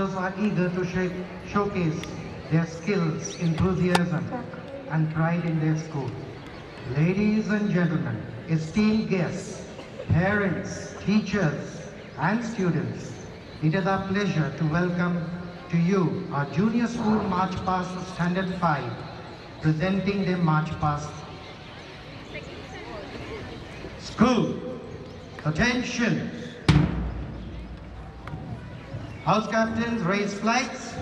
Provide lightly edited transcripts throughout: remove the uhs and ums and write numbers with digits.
teachers are eager to showcase their skills, enthusiasm, and pride in their school. Ladies and gentlemen, esteemed guests, parents, teachers, and students, it is our pleasure to welcome to you our Junior School March Past Standard 5, presenting their March Past. School, attention! House captains, raise flags.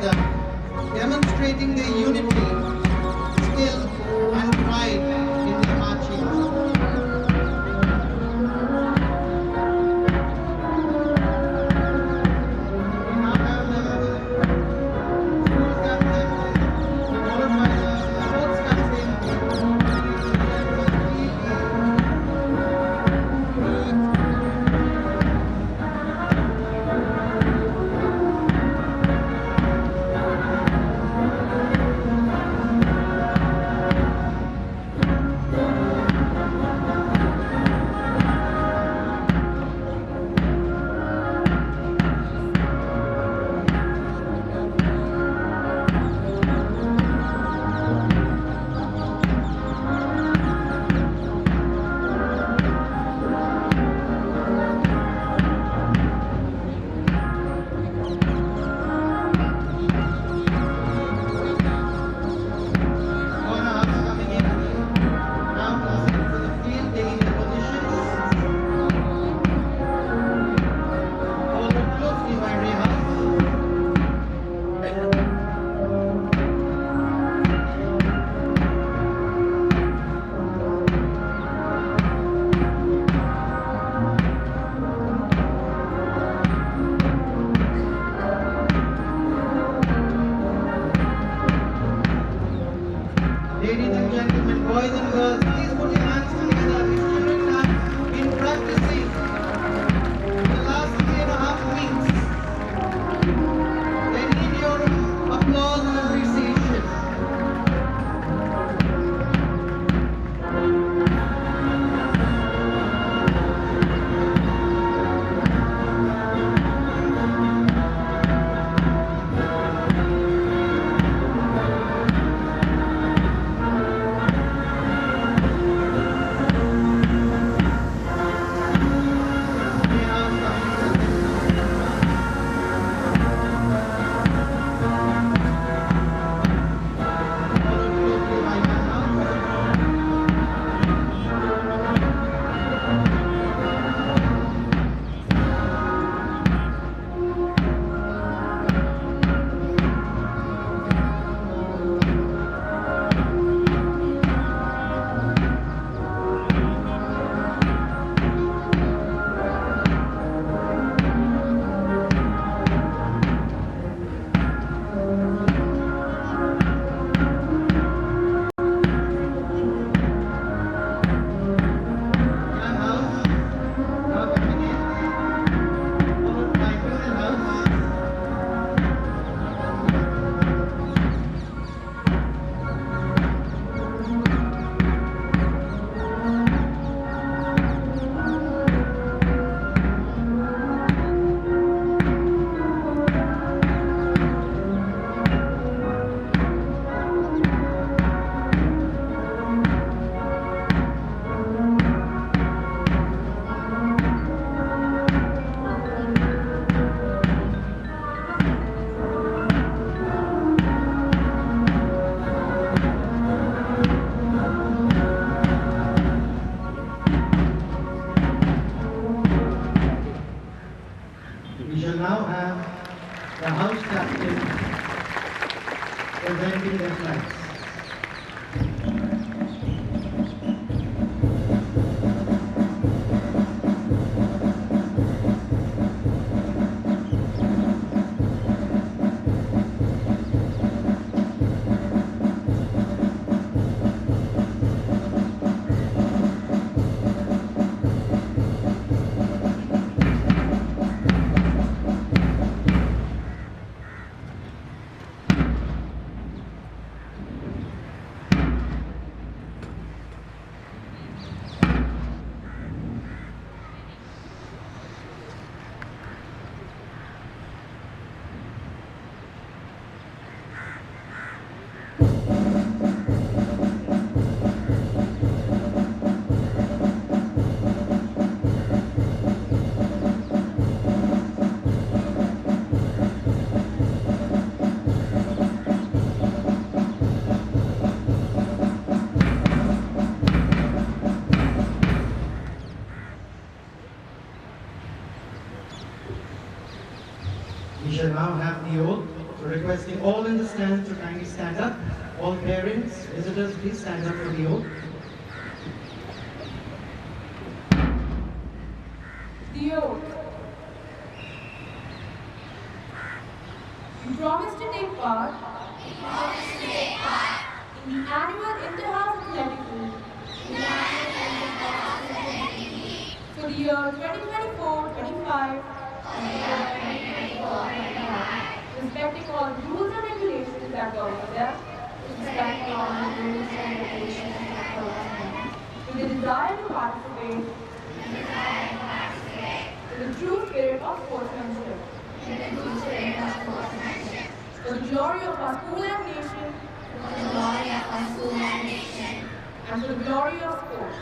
together, demonstrating their unity, skill, and pride in their marching. Ladies and gentlemen, boys and girls, please put your hands together. These children have been practicing for the last 3.5 weeks. They need your applause and appreciation. We shall now have the house captain presenting their flags. We shall now have the oath So requesting all in the stands to kindly stand up. All parents, visitors, please stand up for the oath. The oath. You promise to take part in the annual Inter-House Athletic Meet for the year 2024-25, respecting all rules and regulations that govern them, with the desire to participate in the true spirit of sportsmanship, for the glory of our school and nation, and for the glory of sport.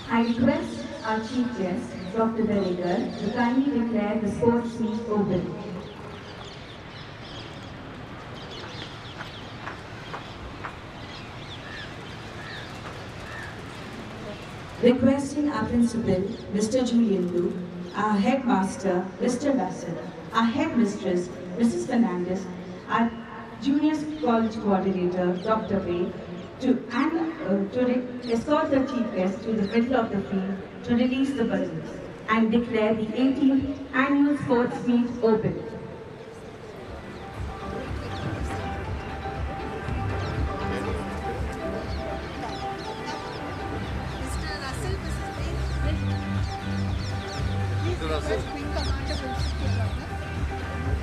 I request our Chief Guest, Dr. Delegar, to kindly declare the sports meet open. Requesting our Principal, Mr. Julian Lu, our Headmaster, Mr. Russell, our Headmistress, Mrs. Fernandez, our Junior College Coordinator, Dr. Bay, to escort the Chief Guest to the middle of the field to release the balloons and declare the 18th Annual Sports Meet open.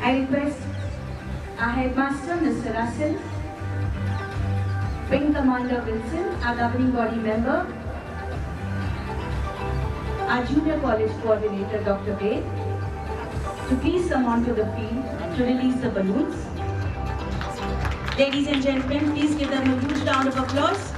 I request our Headmaster, Mr. Russell, Wing Commander Wilson, our governing body member, our Junior College Coordinator, Dr. Bay, to please come onto the field to release the balloons. Ladies and gentlemen, please give them a huge round of applause.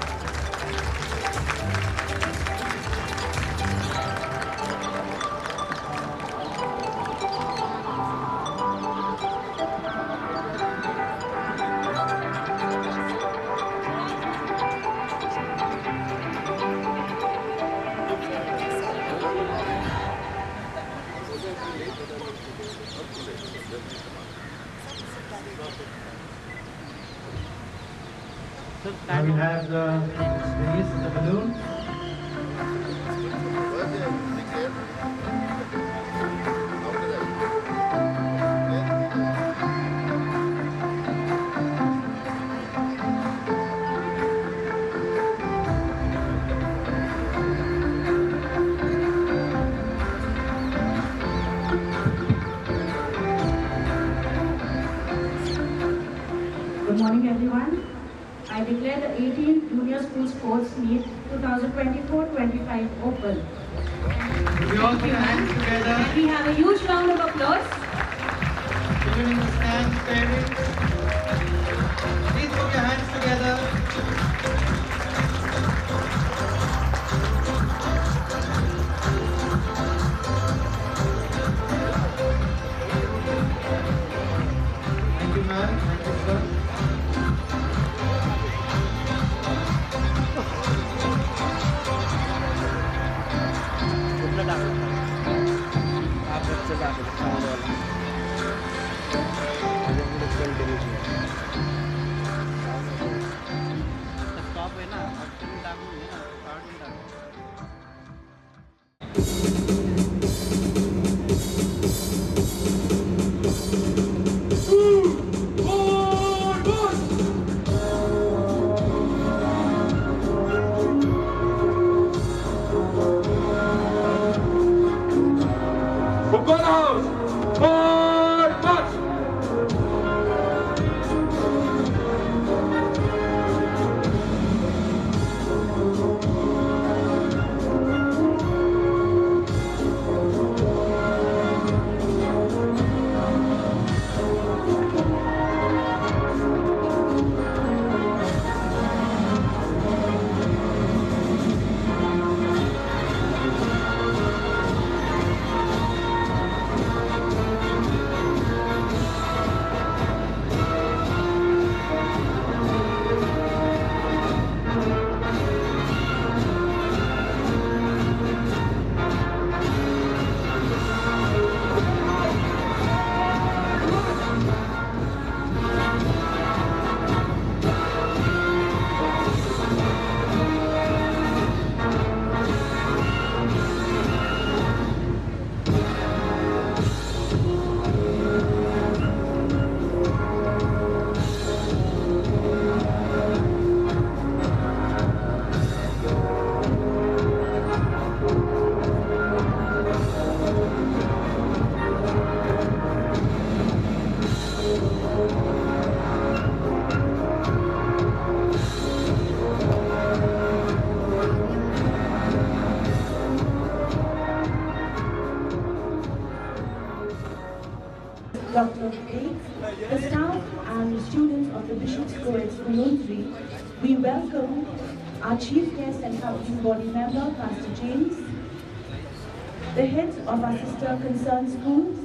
Now we have the release of the balloon. Good morning, everyone. I declare the 18th Junior School Sports Meet 2024-25 open. We all put our hands together. Can we have a huge round of applause? Children in the stands, parents. Please put your hands together. Thank you, ma'am. Thank you, sir. Bishop's Co-Exponentary, we welcome our Chief Guest and Governing Body Member, Pastor James, the heads of our sister concerned schools,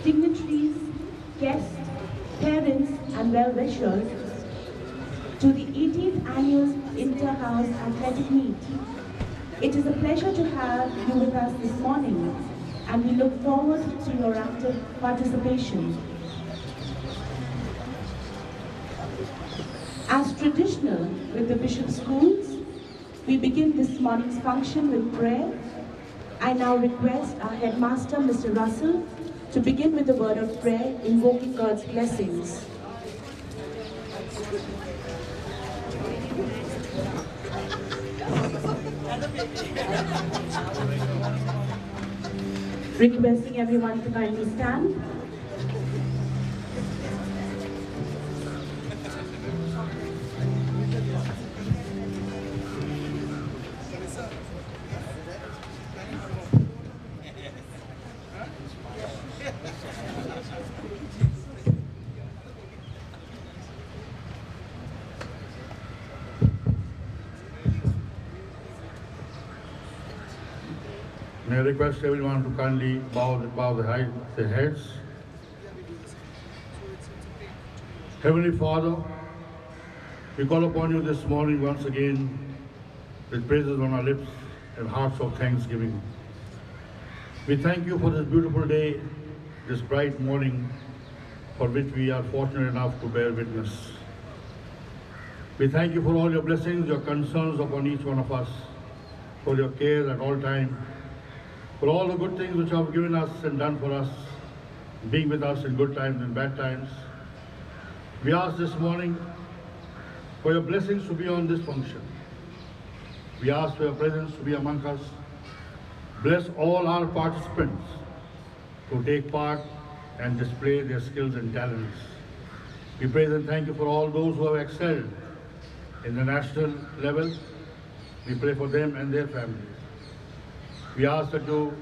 dignitaries, guests, parents, and well-wishers to the 18th Annual Inter-House Athletic Meet. It is a pleasure to have you with us this morning, and we look forward to your active participation. As traditional with the Bishop Schools, we begin this morning's function with prayer. I now request our headmaster, Mr. Russell, to begin with a word of prayer, invoking God's blessings. Requesting everyone to kindly stand. May I request everyone to kindly bow their heads. Heavenly Father, we call upon you this morning once again with praises on our lips and hearts of thanksgiving. We thank you for this beautiful day, this bright morning for which we are fortunate enough to bear witness. We thank you for all your blessings, your concerns upon each one of us, for your care at all times, for all the good things which you have given us and done for us, being with us in good times and bad times. We ask this morning for your blessings to be on this function. We ask for your presence to be among us. Bless all our participants to take part and display their skills and talents. We praise and thank you for all those who have excelled in the national level. We pray for them and their families. We ask that you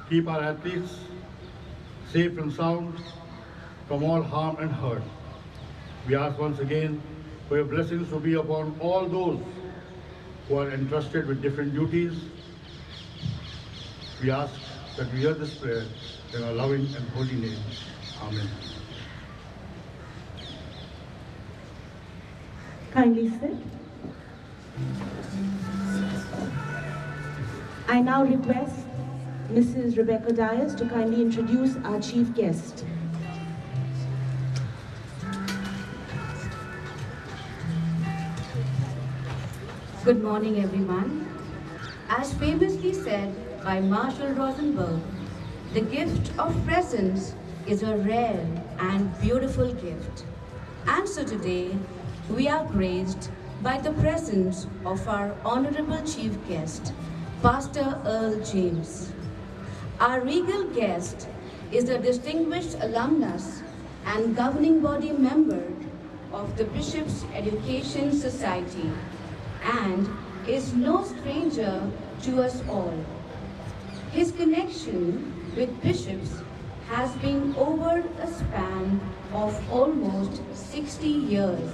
keep our athletes safe and sound from all harm and hurt. We ask once again for your blessings to be upon all those who are entrusted with different duties. We ask that we hear this prayer in our loving and holy name. Amen. Kindly sit. I now request Mrs. Rebecca Dias to kindly introduce our chief guest. Good morning, everyone. As famously said by Marshall Rosenberg, the gift of presence is a rare and beautiful gift. And so today, we are graced by the presence of our honorable chief guest, Pastor Earl James. Our regal guest is a distinguished alumnus and governing body member of the Bishops' Education Society and is no stranger to us all. His connection with bishops has been over a span of almost 60 years.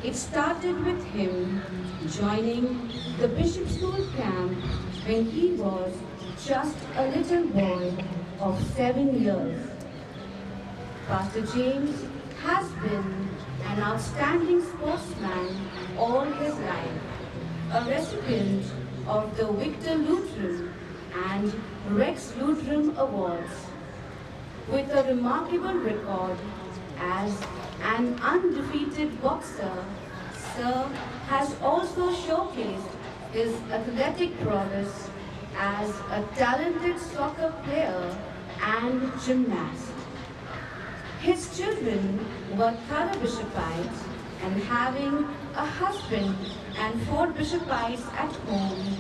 It started with him joining the Bishop School camp when he was just a little boy of 7 years. Pastor James has been an outstanding sportsman all his life, a recipient of the Victor Lutheran and Rex Lutheran Awards. With a remarkable record as an undefeated boxer, Sir has also showcased his athletic prowess as a talented soccer player and gymnast. His children were thorough bishopites, and having a husband and 4 bishopites at home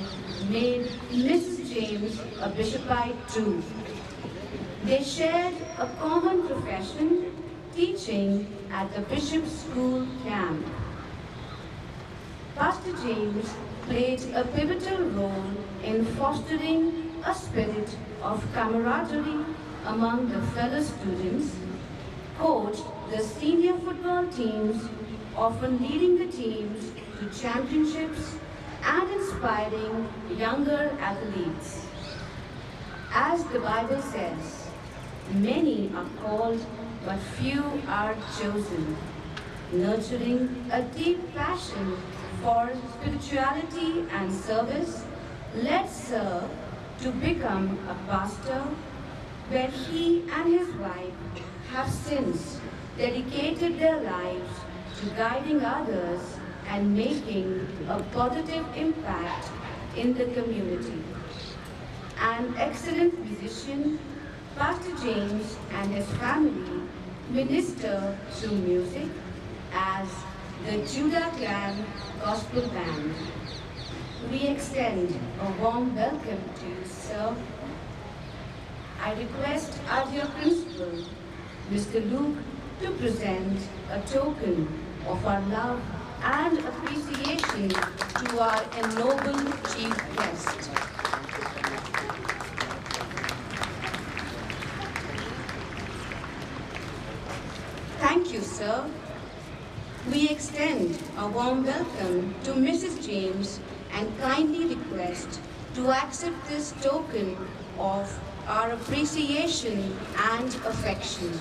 made Mrs. James a bishopite too. They shared a common profession, teaching at the Bishop's School camp. Pastor James played a pivotal role in fostering a spirit of camaraderie among the fellow students, coached the senior football teams often leading the teams to championships and inspiring younger athletes. As the Bible says, many are called, but few are chosen. Nurturing a deep passion for spirituality and service led Sir to become a pastor, where he and his wife have since dedicated their lives to guiding others and making a positive impact in the community. An excellent musician, Pastor James and his family minister through music as the Judah Clan Gospel Band. We extend a warm welcome to you, sir. I request our dear principal, Mr. Luke, to present a token of our love and appreciation to our ennobled chief guest. Thank you, sir. We extend a warm welcome to Mrs. James and kindly request to accept this token of our appreciation and affection.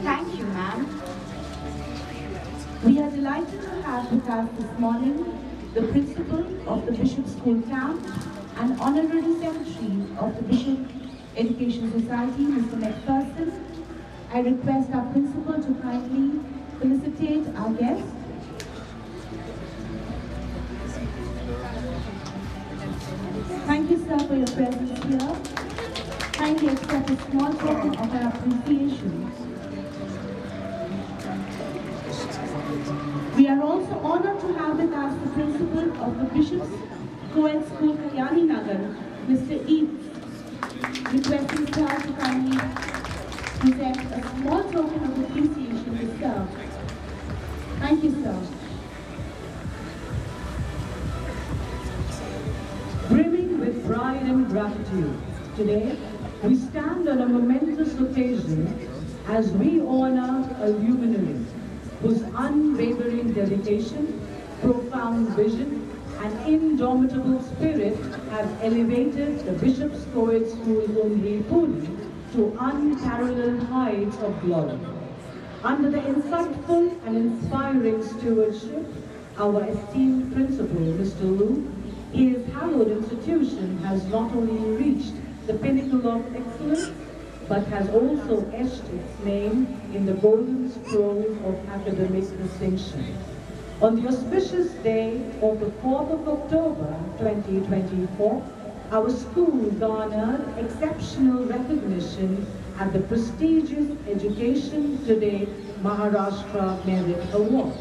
Thank you, ma'am. We are delighted to have with us this morning the principal of the Bishop School Camp and honorary secretary of the Bishop Education Society, Mr. McPherson. I request our principal to kindly felicitate our guest. Thank you, sir, for your presence here. Kindly accept a small token of our appreciation. We are also honored to have with us the principal of the Bishop's Co-ed School, Kalyani Nagar, Mr. Eads, requesting sir to kindly present a small token of appreciation to sir. Thank you, sir. Brimming with pride and gratitude, today we stand on a momentous occasion as we honor a luminary whose unwavering dedication, profound vision, and indomitable spirit have elevated the Bishop's Co-ed School, Undri, Pune, to unparalleled heights of glory. Under the insightful and inspiring stewardship, our esteemed principal, Mr. Lu, his hallowed institution has not only reached the pinnacle of excellence, but has also etched its name in the golden scroll of academic distinction. On the auspicious day of the 4th of October 2024, our school garnered exceptional recognition at the prestigious Education Today Maharashtra Merit Awards.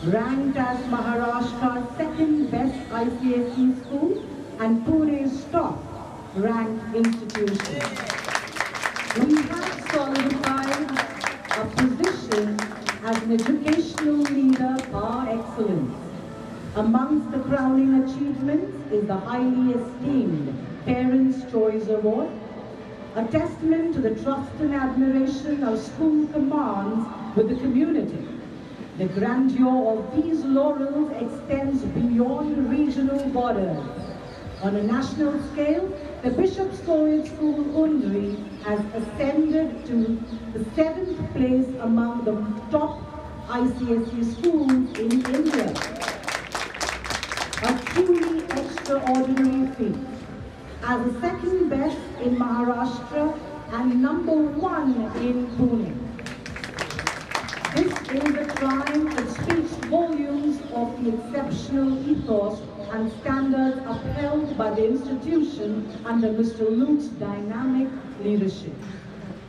Ranked as Maharashtra's second best ICSE school and Pune's top ranked institution. We have solidified a position as an educational leader par excellence. Amongst the crowning achievements is the highly esteemed Parents' Choice Award, a testament to the trust and admiration our school commands with the community. The grandeur of these laurels extends beyond regional borders. On a national scale, the Bishop's Co-ed School, Undri, has ascended to the 7th place among the top ICSE schools in India. A truly extraordinary feat. As the second best in Maharashtra and number 1 in Pune. This is a triumph that speaks volumes of the exceptional ethos and standards upheld by the institution under Mr. Luke's dynamic leadership.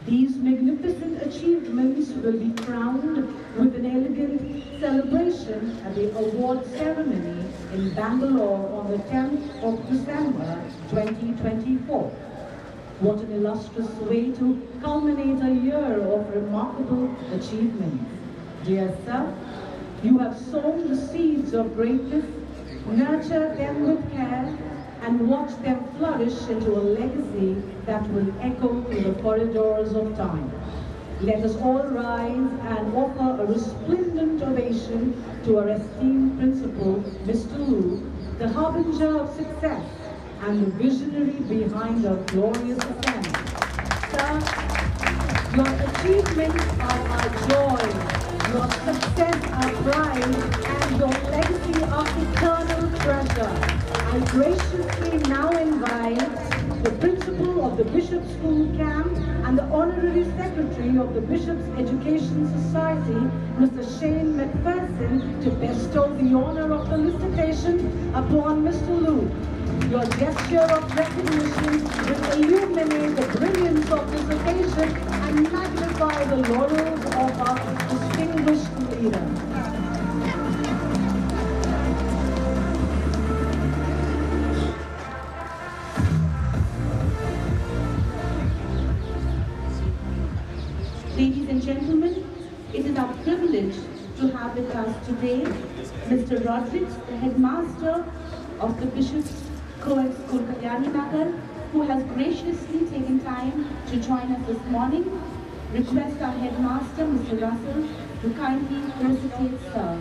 These magnificent achievements will be crowned with an elegant celebration at the award ceremony in Bangalore on the 10th of December 2024. What an illustrious way to culminate a year of remarkable achievements. Dear sir, you have sown the seeds of greatness, nurtured them with care, and watch them flourish into a legacy that will echo through the corridors of time. Let us all rise and offer a resplendent ovation to our esteemed principal, Mr. Lu, the harbinger of success and the visionary behind our glorious ascent. Sir, your achievements are our joy, your success our pride, and your legacy our eternal treasure. I graciously now invite the principal of the Bishop's School Camp and the Honorary Secretary of the Bishop's Education Society, Mr. Shane McPherson, to bestow the honor of felicitation upon Mr. Lu. Your gesture of recognition will illuminate the brilliance of this occasion and magnify the laurels of our distinguished leader. Ladies and gentlemen, it is our privilege to have with us today Mr. Rodriguez, the headmaster of the Bishop's Co-ed School Kalyani Nagar, who has graciously taken time to join us this morning. Request our headmaster, Mr. Russell, to kindly felicitate sir.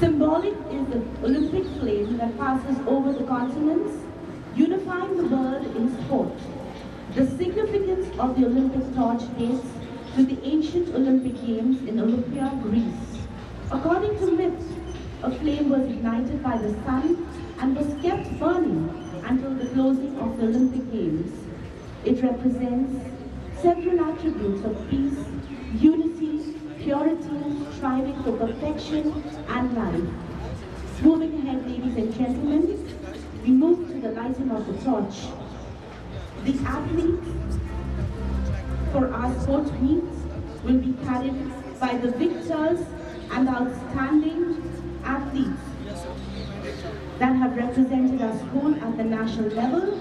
Symbolic is the Olympic flame that passes over the continents, unifying the world in sport. The significance of the Olympic torch dates to the ancient Olympic Games in Olympia, Greece. According to myth, a flame was ignited by the sun and was kept burning until the closing of the Olympic Games. It represents several attributes of peace, unity, purity, striving for perfection and life. Moving ahead, ladies and gentlemen, we move to the lighting of the torch. The athletes for our sports meets will be carried by the victors and outstanding athletes that have represented our school at the national level.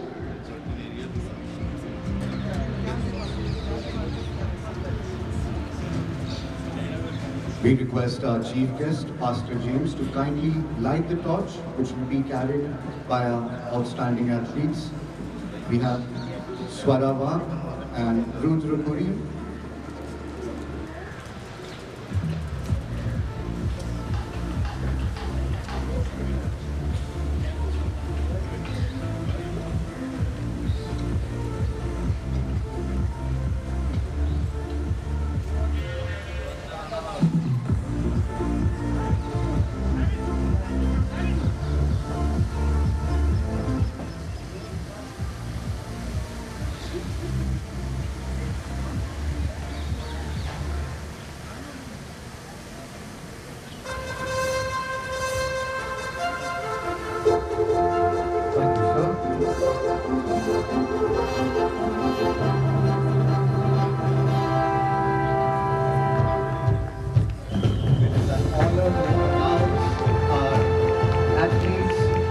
We request our chief guest, Pastor James, to kindly light the torch, which will be carried by our outstanding athletes. We have Swarava and Rudrapuri.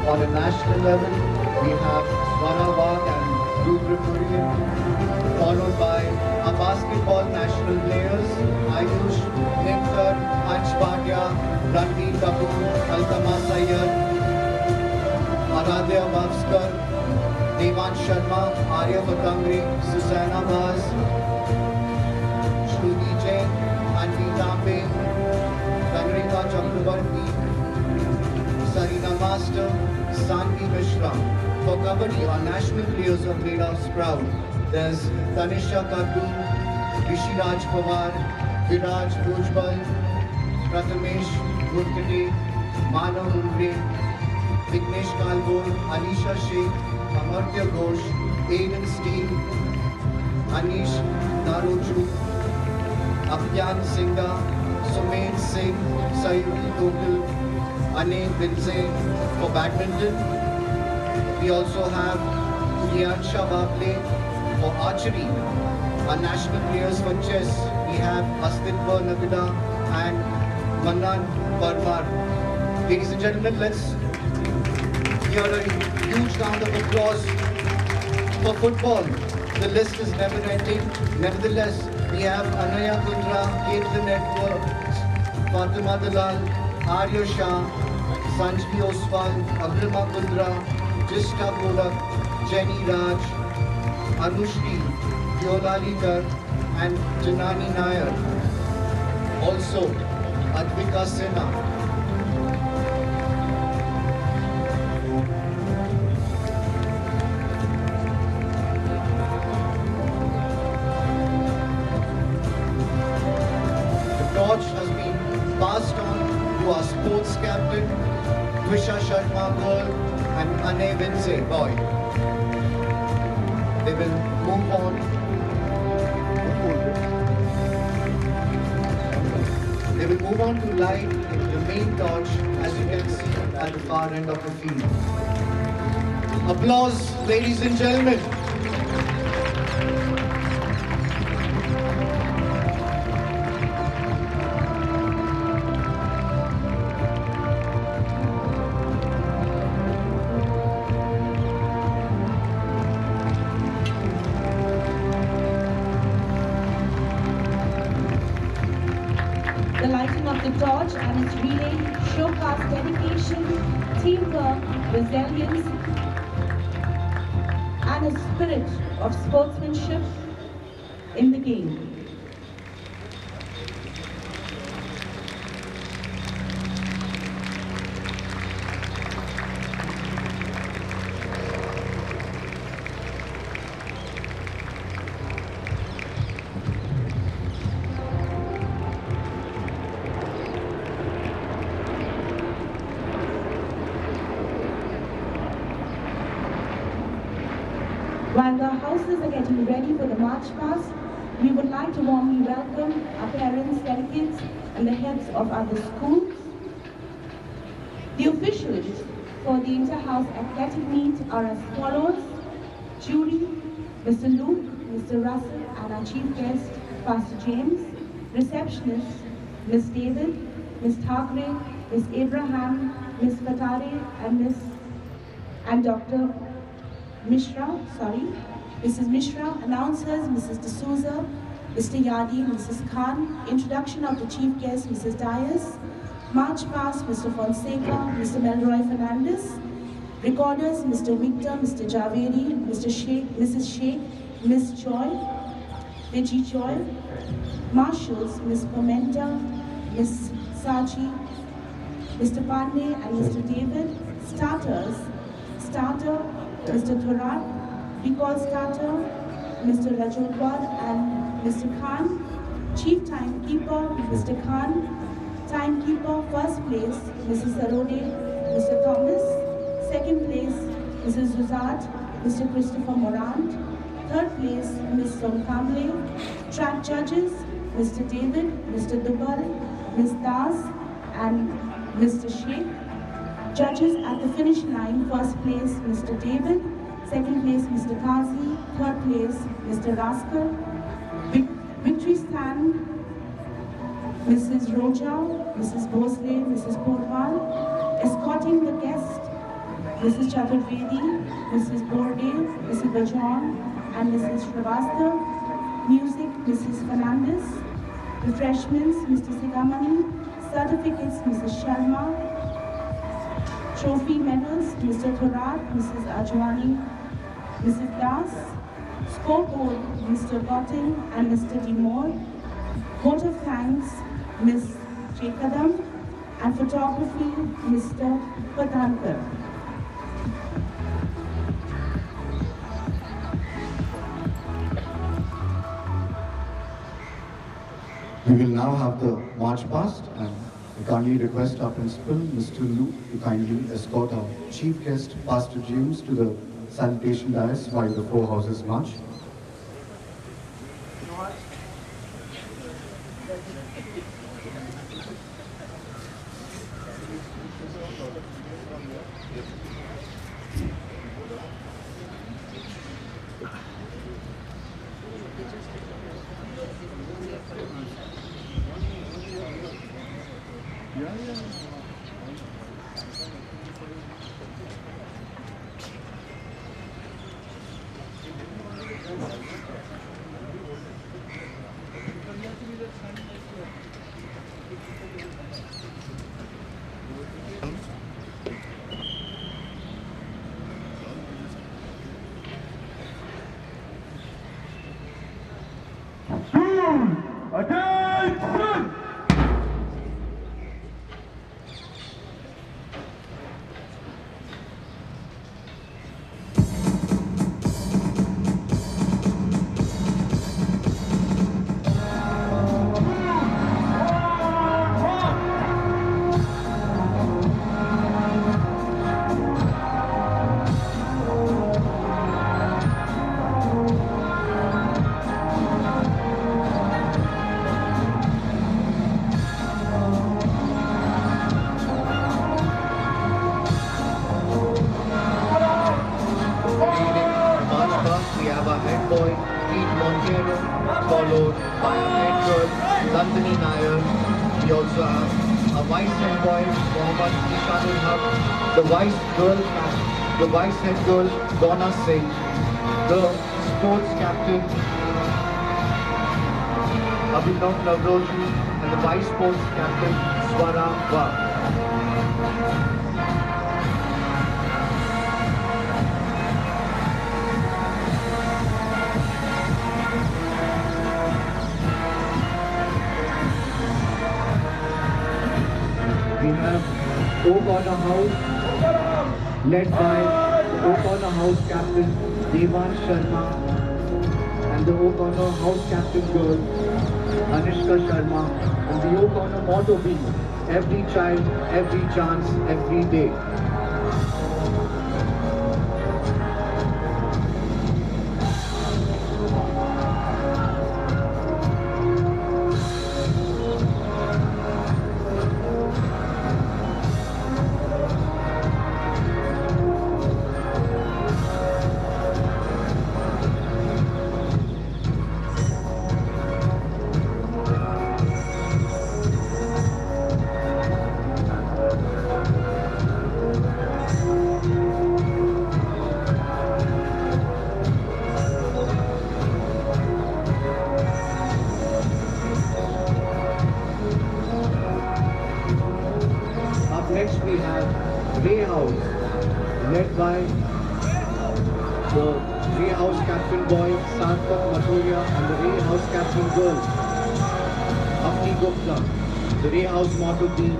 On a national level, we have Swaravag and Rudrapuri, followed by our basketball national players, Ayush, Nimkar, Ansh Pandya, Ranveer Kapoor, Altama Sayyad, Aradhya Bhavskar, Devan Sharma, Arya Batangri, Susanna Baz, Shruti Jain, Anvi Tambe, Tanrika Chakrabarti, Sarina Master, Sanvi Mishra. For Kabaddi, our national players have made us proud. There's Tanisha Kaddu, Rishiraj Pawar, Viraj Bhojbal, Prathamesh Murkati, Manav Umbre, Vignesh Kalbol, Anisha Sheikh, Amartya Ghosh, Aiden Steele, Anish Naroju, Abhyan Singha, Sumed Singh, Sayuri Dokal, Ane Binze for badminton. We also have Priyansha Bable for archery. Our national players for chess, we have Astitva Nagada and Manan Parmar. Ladies and gentlemen, let's hear a huge round of applause for football. The list is never ending. Nevertheless, we have Anaya Kundra, Caitlin Edwards, Fatima Dalal, Arya Shah, Sanjvi Oswal, Agrima Kundra, Jista Golak, Jenny Raj, Anushri, Yolalikar, and Janani Nair. Also, Advika Sinha. The torch has been passed on to our sports captain, Twisha Sharma girl, and Ane Vince boy. They will move on. They will move on to light the main torch, as you can see at the far end of the field. Applause, ladies and gentlemen. The lighting of the torch and its relay showcase dedication, teamwork, resilience, and a spirit of sportsmanship in the game. While the houses are getting ready for the march past, we would like to warmly welcome our parents, delegates, and the heads of other schools. The officials for the inter-house athletic meet are as follows: jury, Mr. Luke, Mr. Russell, and our chief guest, Pastor James. Receptionists, Ms. David, Ms. Thakre, Ms. Abraham, Ms. Fatare, and Dr. Mishra, Mrs. Mishra. Announcers, Mrs. D'Souza, Mr. Yadi, Mrs. Khan. Introduction of the chief guest, Mrs. Dias. March past, Mr. Fonseca, Mr. Melroy Fernandez. Recorders, Mr. Victor, Mr. Javeri, Mr. Sheikh, Mrs. Sheikh, Ms. Choi, Viji Choi. Marshals, Ms. Pimenta, Ms. Sachi, Mr. Pandey, and Mr. David. Starter, Mr. Thurat. Recall starter, Mr. Rajodwar and Mr. Khan. Chief timekeeper, Mr. Khan. Timekeeper, first place, Mrs. Sarode, Mr. Thomas. Second place, Mrs. Zuzat, Mr. Christopher Morant. Third place, Ms. Somkamble. Track judges, Mr. David, Mr. Dubal, Ms. Das, and Mr. Sheikh. Judges at the finish line, first place, Mr. David. Second place, Mr. Kazi. Third place, Mr. Raskar. Victory stand, Mrs. Roja, Mrs. Bhosle, Mrs. Porwal. Escorting the guest, Mrs. Chaturvedi, Mrs. Borde, Mrs. Bajon, and Mrs. Shrivastava. Music, Mrs. Fernandez. Refreshments, Mr. Sigamani. Certificates, Mrs. Sharma. Trophy medals, Mr. Thurat, Mrs. Ajwani, Mrs. Das. Scoreboard, Mr. Gotting and Mr. Dimore. Vote of thanks, Ms. Chekadam. And photography, Mr. Patankar. We will now have the march past, and I kindly request our principal, Mr. Lu, to kindly escort our chief guest, Pastor James, to the salutation dais while the four houses march. Attention! Followed by a head girl, Nandini Nair. We also have a vice head boy, Mohammad Ishanul Haq, the vice head girl, Donna Singh, the sports captain, Abhinav Navroji, and the vice sports captain, Swara Wah. We have O-Corner House, led by O-Corner House Captain Devan Sharma and the O-Corner House Captain girl Anishka Sharma, and the O-Corner motto being every child, every chance, every day. Next we have Ray House, led by the Ray House Captain boy Sarthak Maturia and the Ray House Captain girl Avni Gupta. The Ray House motto being,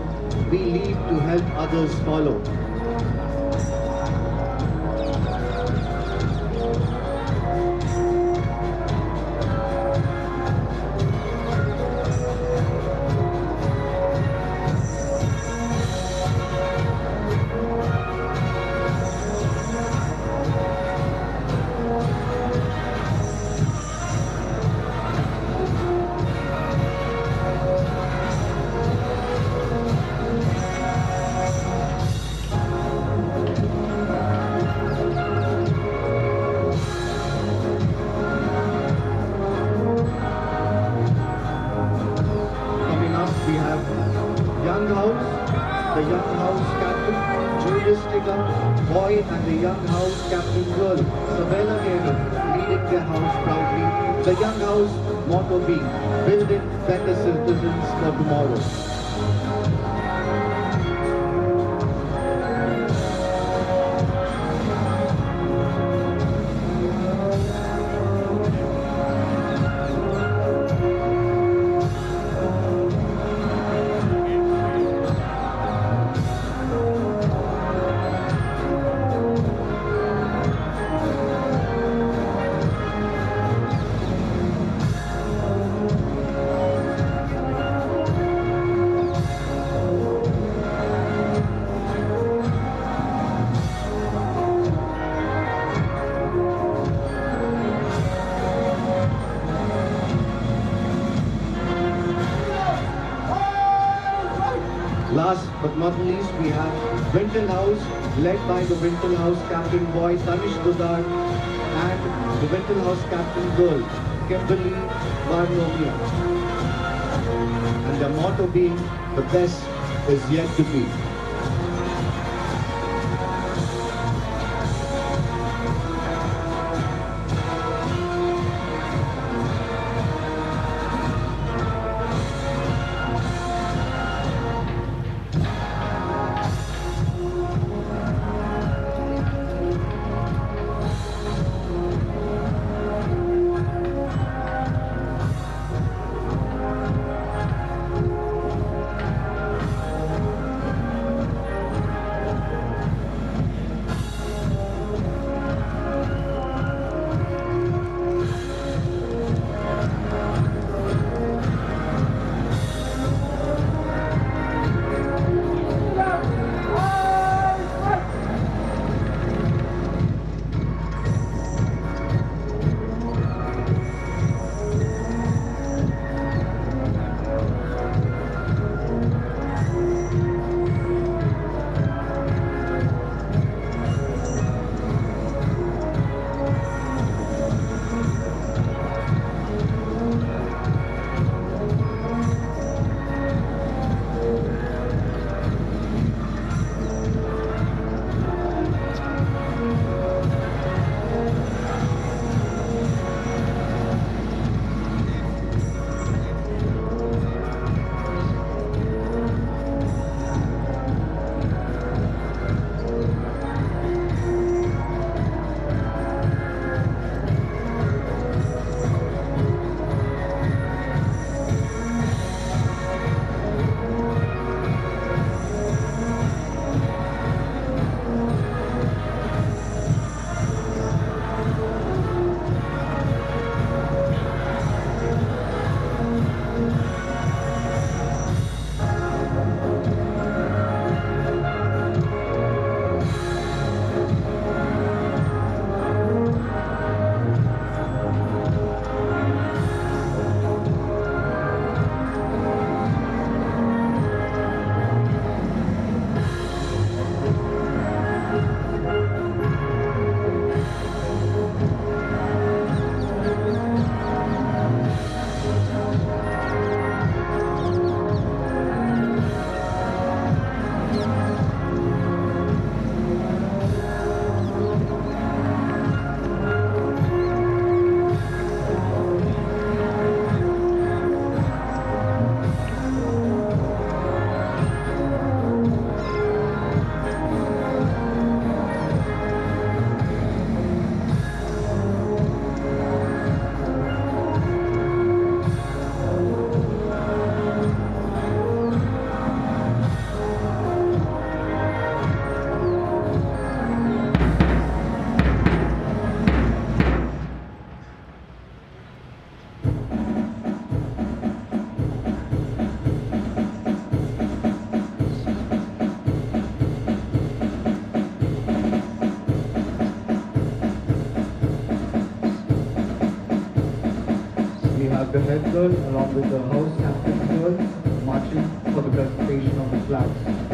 we lead to help others follow. We have Young House, the Young House Captain Julius Tigger, boy, and the Young House Captain girl Sabella Gaynor, leading their house proudly. The Young House motto being, building better citizens for tomorrow. not least, we have Wintle House, led by the Wintle House captain boy Tanish Dudar and the Wintle House captain girl Kimberly Barnomia. And their motto being, the best is yet to be. The head girl along with the house captain girls marching for the presentation of the flags.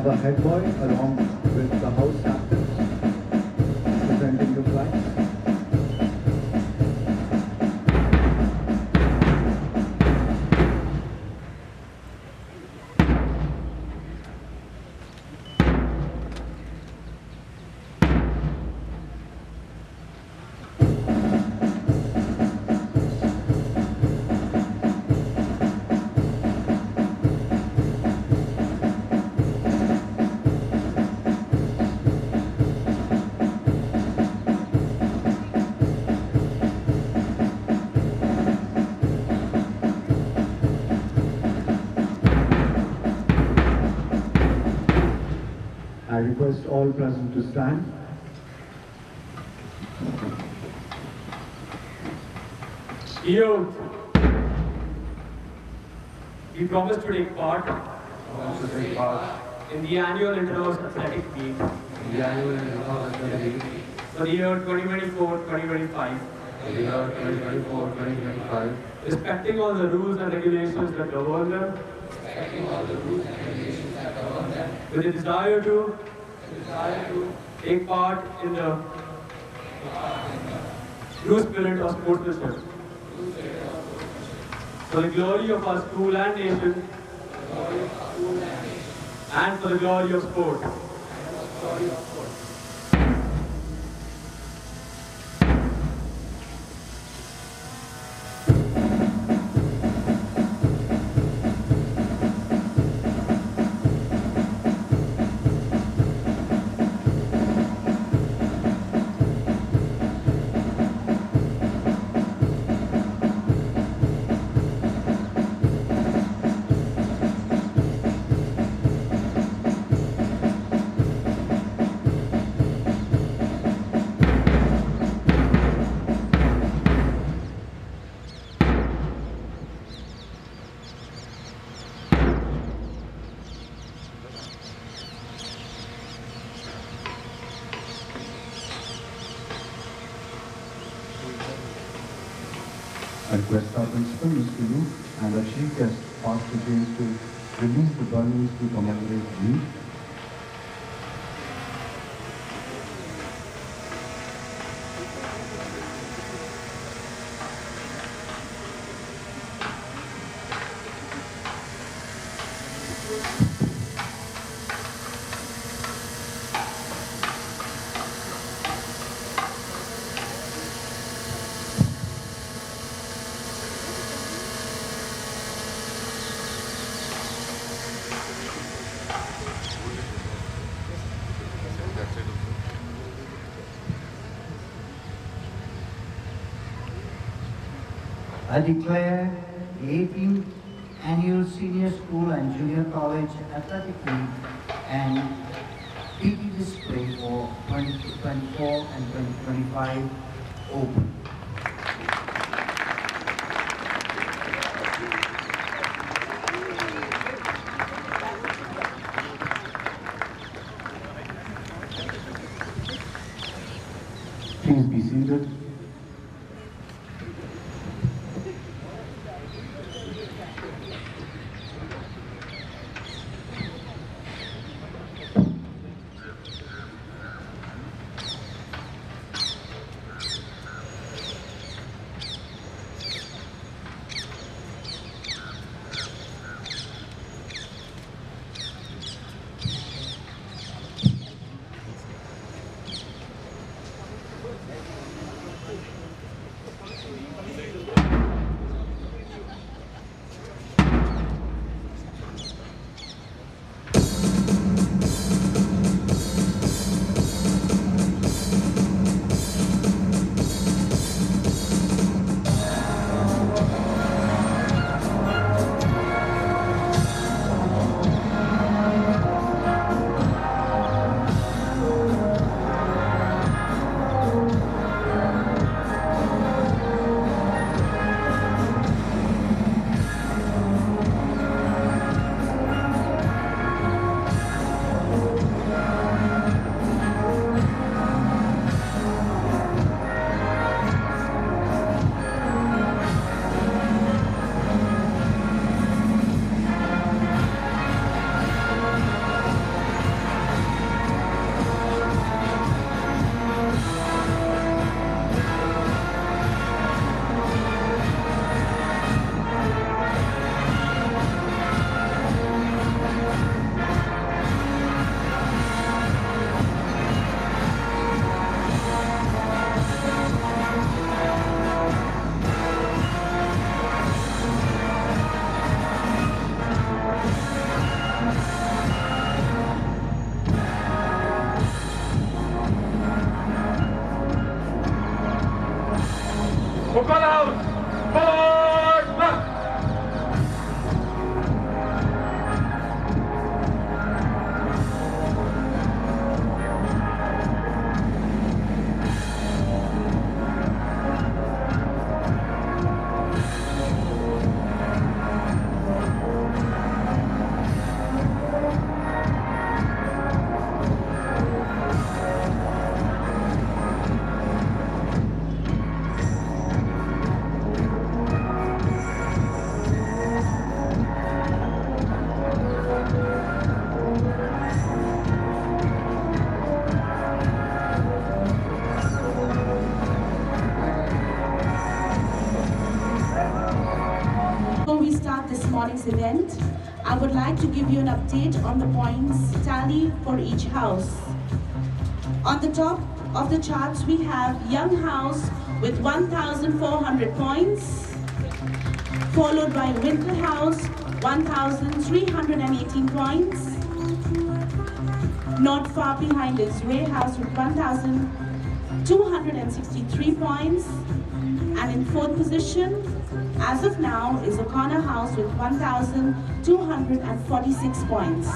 A head boy along with the house captains presenting the flags. request all present to stand. Youth, we promise to take part in the annual Inter-House Athletic Meet for the year 2024-2025. Respecting all the rules and regulations that govern them. With a desire to take part in the true spirit of sportsmanship. For the glory of our school and nation, and for the glory of sport. I request our principal, Mr. Yu, and our chief guest, Pastor James, to release the balloons to commemorate me. I declare the 18th Annual Senior School and Junior College Athletic Meet and PT display for 2024 and 2025 open. Please be seated. this event, I would like to give you an update on the points tally for each house. On the top of the charts, we have Young House with 1,400 points, followed by Winter House, 1,318 points. Not far behind is Ray House with 1,263 points. And in fourth position, as of now, is O'Connor House with 1,246 points.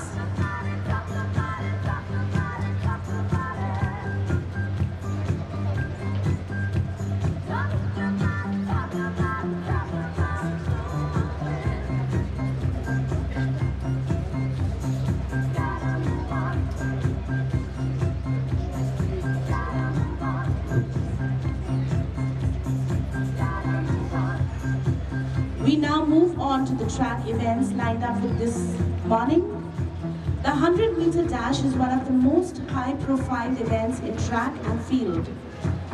We now move on to the track events lined up for this morning. The 100-meter dash is one of the most high-profile events in track and field.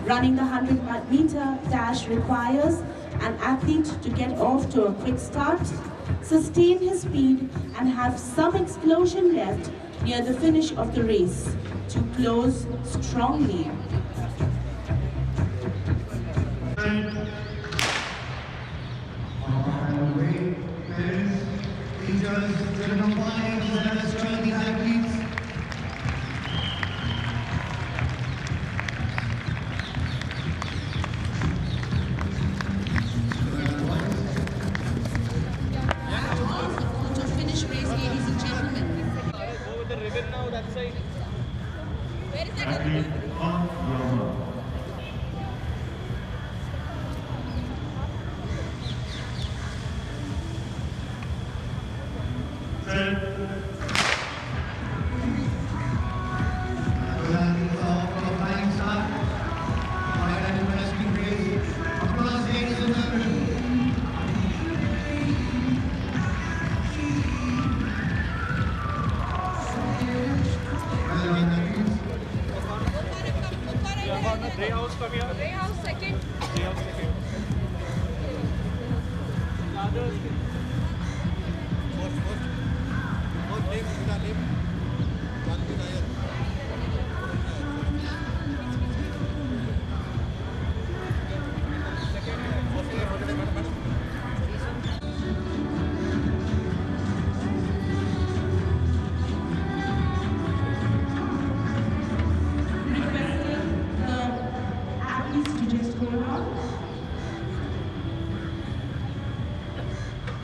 Running the 100-meter dash requires an athlete to get off to a quick start, sustain his speed, and have some explosion left near the finish of the race to close strongly.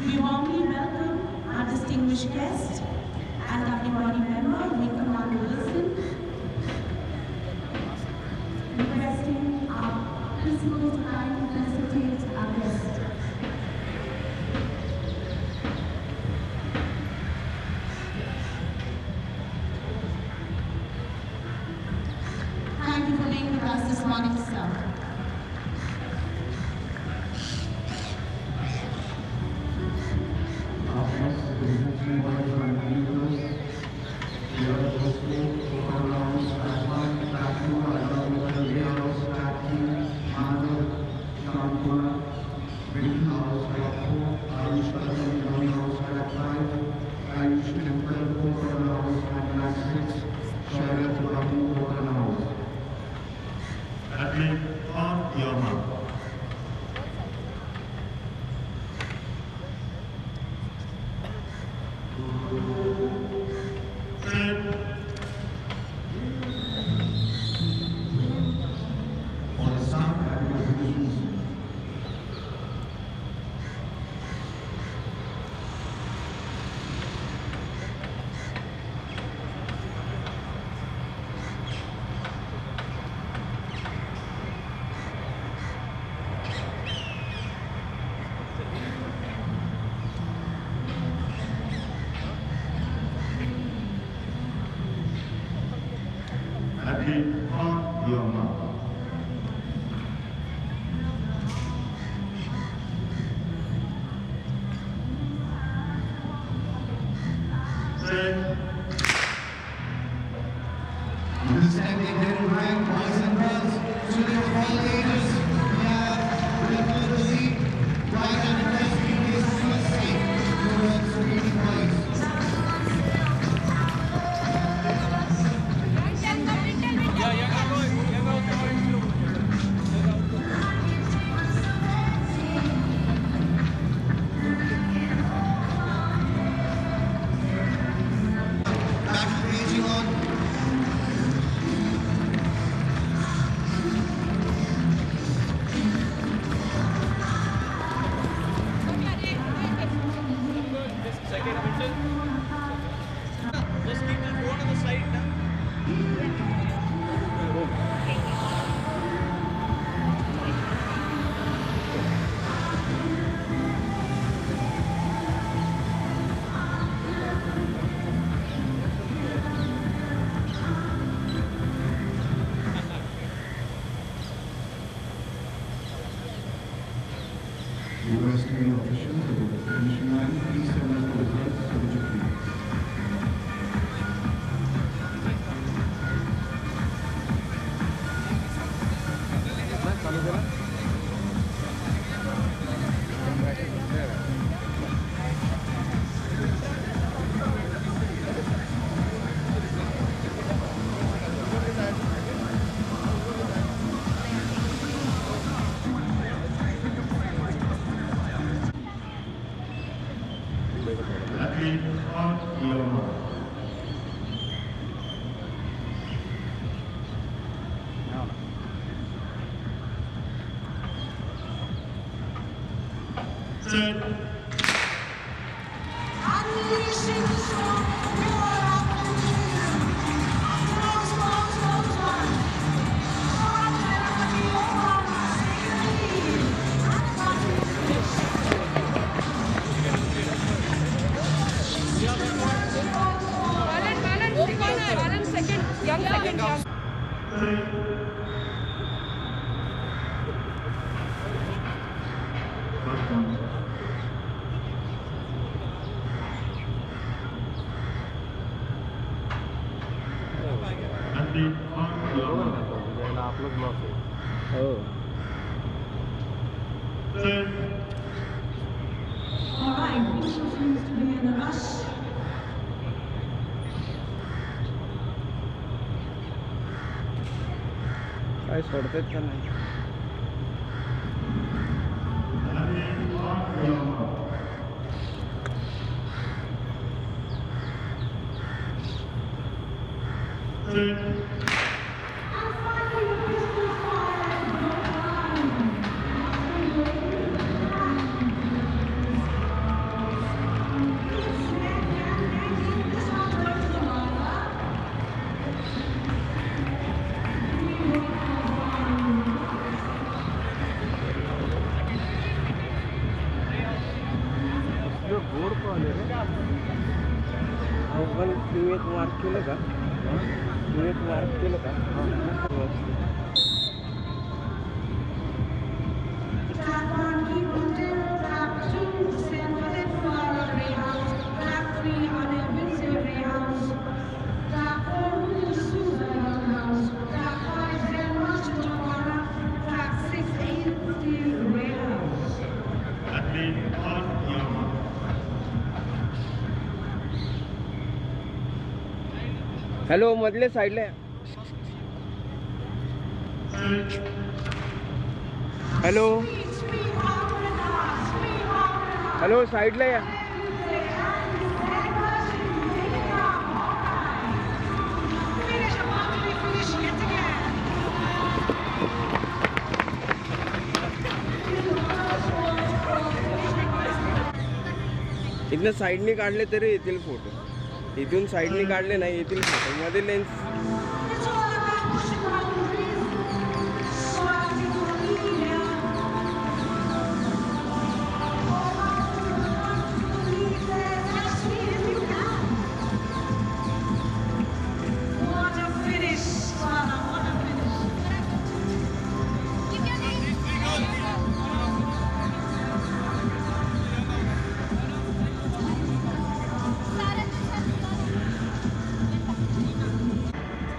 We warmly welcome our distinguished guest and governing body member, Wing Commander Wilson, requesting our principal to kindly facilitate our guest. Thank you for being with us this morning, sir. Right and left, Requesting the officials to the finishing line, please stand up for the flag. Would you please? Athlete on your mark. Set. First one. Athlete on your mark. Set. All right, who seems to be in a rush? काय सोडतेच का नाही Athlete on your mark. Set. गोड पण पण तू एक mark केलं का तू एक मार्क केलं का Athlete on your mark. Hello मधले साईडला हॅलो हॅलो साईडला या इथनं साईडने काढले तरी येतील फोटो इथून साईडने काढले नाही येतील फोटो मध्ये lens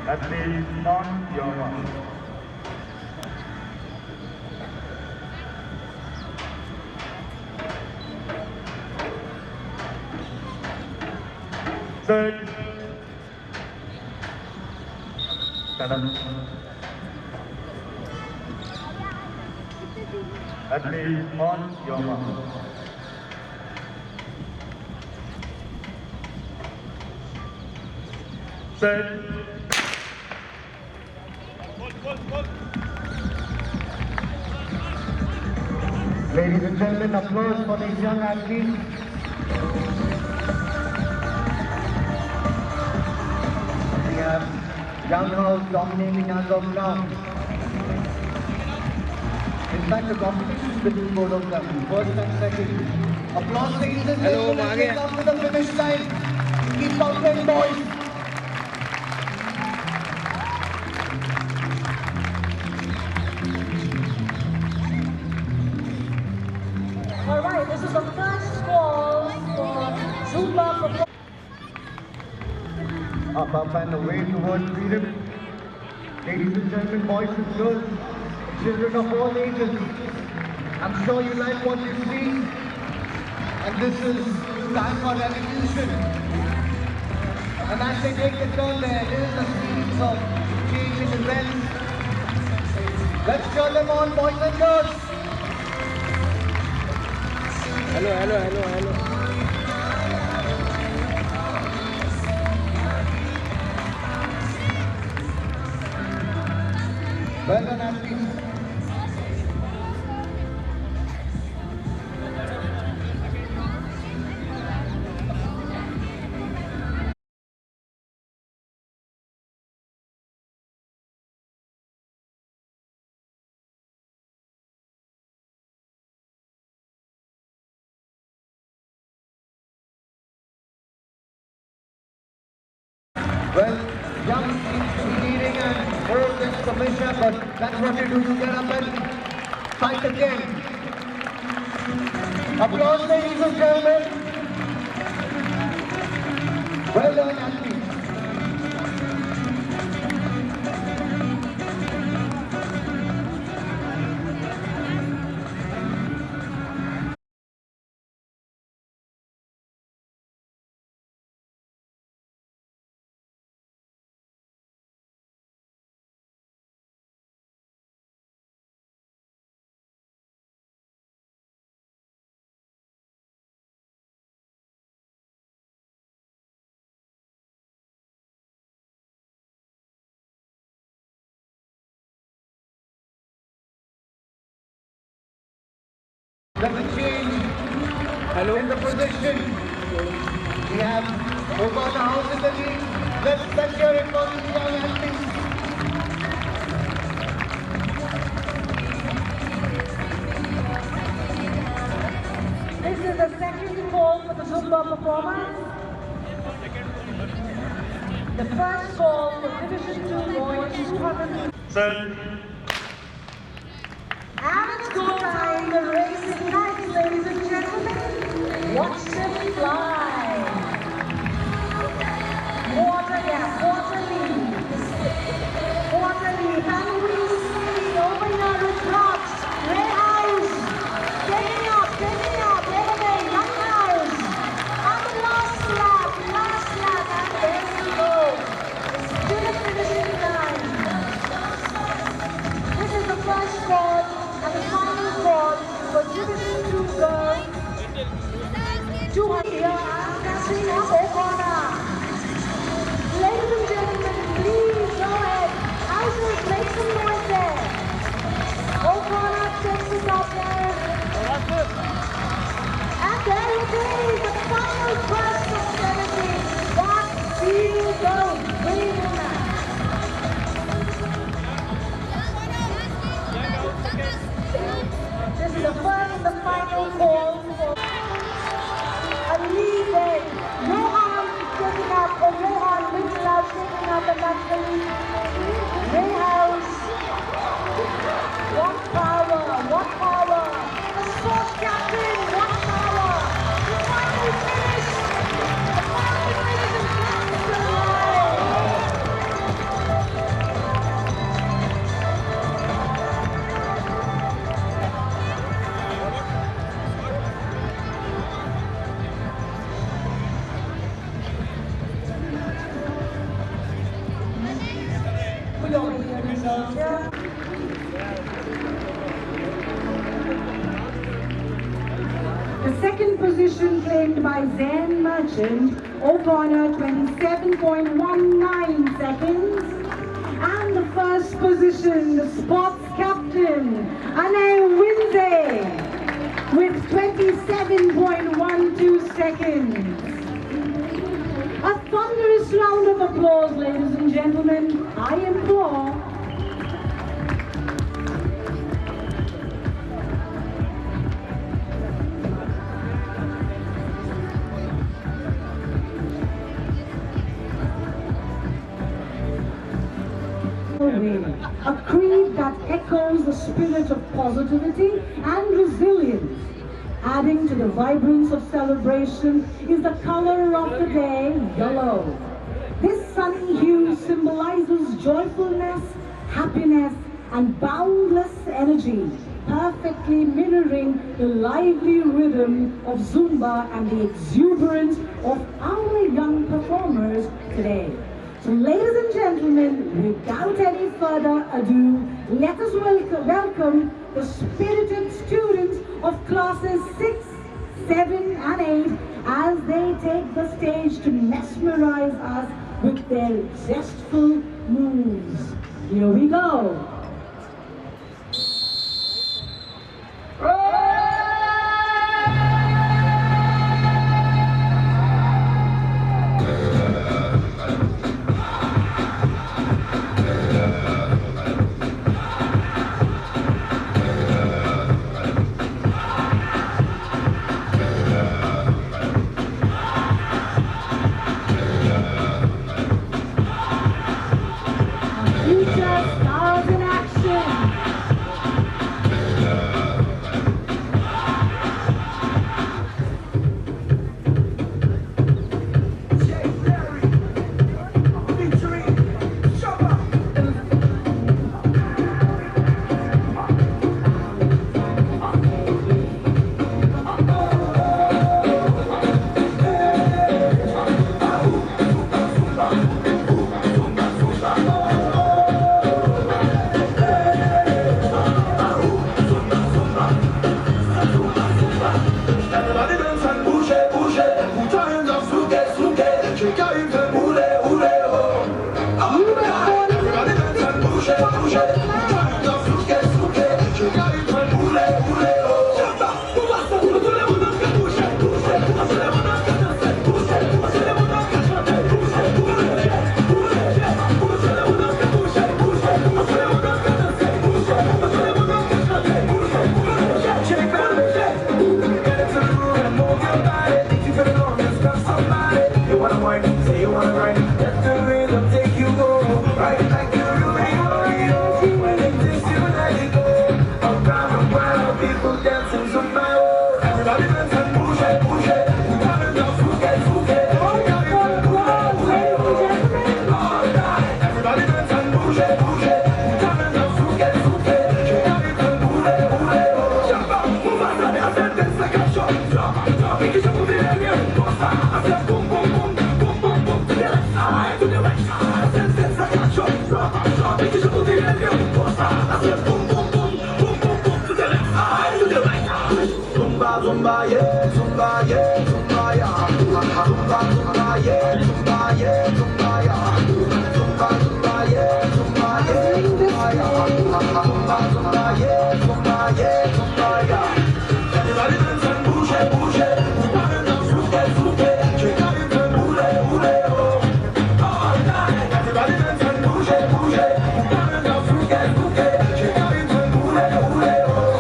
Athlete on your mark. Set. Athlete on your mark. Set. Ladies and gentlemen, applause for these young athletes. We have Young House dominating as of now. In fact, the competition is between both of them, first and second. Applause, ladies and Hello, gentlemen, as they Maage. come to the finish line. Keep confident, boys. up and away towards freedom. Ladies and gentlemen, boys and girls, children of all ages, I'm sure you like what you see. And this is time for revolution. And as they take the turn there is a series of changing events. Let's cheer them on, boys and girls. Hello. Well done, athletes. Well, young seems to be leading and hold this commission, but that's what you do. You get up and fight again. Applause, ladies and gentlemen. Well done, athletes. There's a change in the position. We have O'Connor House in the lead. Let's hear it for these young athletes. This is the second call for the Zumba performance. The first call for Division 2 boys, 200. Sir. And it's go time. The race ignites, ladies and gentlemen. Watch them fly. Quarter gap, quarter lead. Quarter lead. And we see over here with Rocks, Ray House. Taking up, over there, Young House. On the last lap, and there we go. To the finishing line. This is the first call and the final call for Division 2 girls. 200 here and catching up O'Connor. Ladies and gentlemen, please go ahead. Houses, make some noise there. O'Connor takes it up there. And there it is, the final burst of 70. What feel goes, winning woman. This is the first and the final call for a lead there. Rohan taking up, or Rohan Winslav taking up, and that's the lead. Ray House. What power. The sports captain, what power. The final finish. The final finish is across the line. The second position claimed by Zen Merchant, O'Connor 27.19 seconds. And the first position, the sports captain, Ane Winze, with 27.12 seconds. A thunderous round of applause, ladies and gentlemen. I implore. A creed that echoes the spirit of positivity and resilience. Adding to the vibrance of celebration is the color of the day, yellow. This sunny hue symbolizes joyfulness, happiness, and boundless energy, perfectly mirroring the lively rhythm of Zumba and the exuberance of our young performers today. So ladies and gentlemen, without any further ado, let us welcome the spirited students of classes 6, 7 and 8 as they take the stage to mesmerize us with their zestful moves. Here we go. Stars in action. Zumba, yeah, Zumba, yeah, Zumba, yeah. Zumba, Zumba, yeah, Zumba, yeah, Zumba, yeah. Zumba, Zumba, yeah, Zumba, yeah, Zumba, yeah. Zumba, Zumba, yeah, Zumba, yeah, Zumba, yeah. Everybody dance and bouge, bouge. Everybody dance, fruque, fruque. Chega y te bule, bule, oh. All night. Everybody dance and bouge, bouge. Everybody dance, fruque, fruque. Chega y te bule, bule, oh.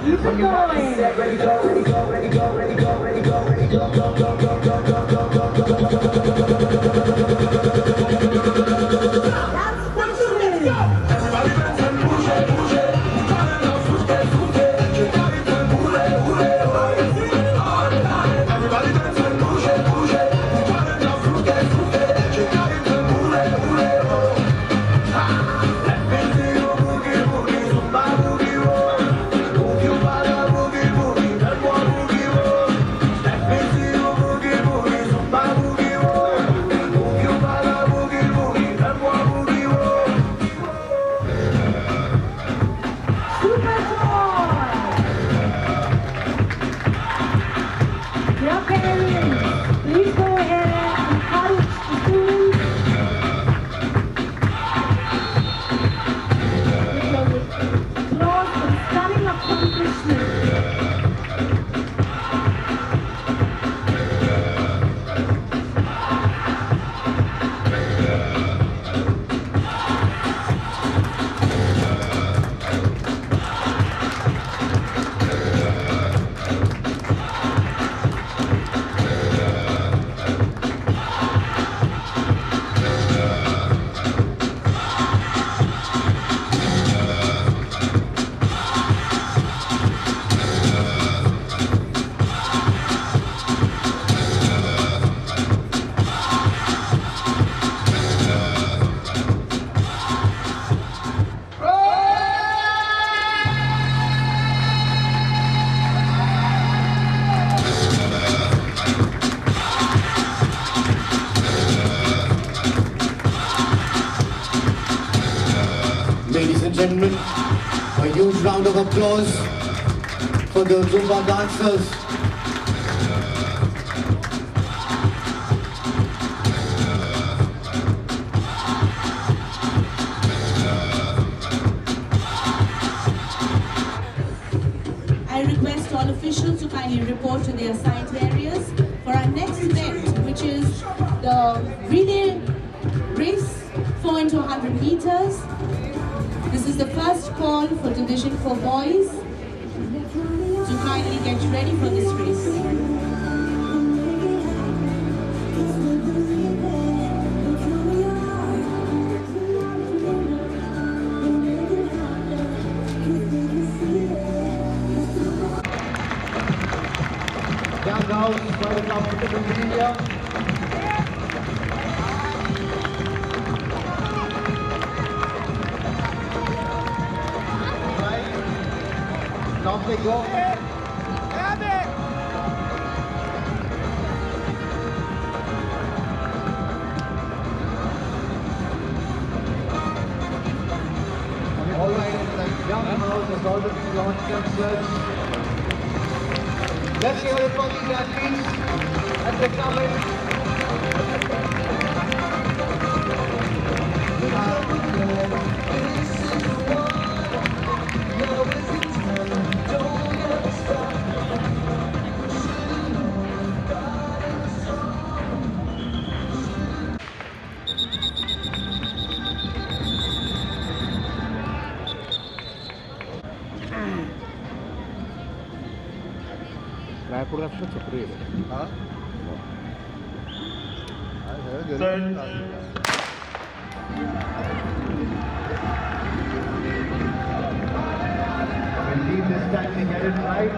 Keep it going. Ready, go, ready, go, ready, go, ready, go, ready, go, ready, go, go, go, go, go, go, go, go, go, go, go, go. One gentlemen, a huge round of applause for the Zumba dancers. I request all officials to kindly report to their assigned areas for our next event, which is the relay race 4 into 100 meters. This is the first call for Division 4 boys to kindly get ready for this race. Young girls, quite a comfortable area. Right. Now they go. All right, the young house has already launched themselves. Let's hear it for these athletes as they come in. Raipur का छपरी है हाँ Indeed, this time they get it right.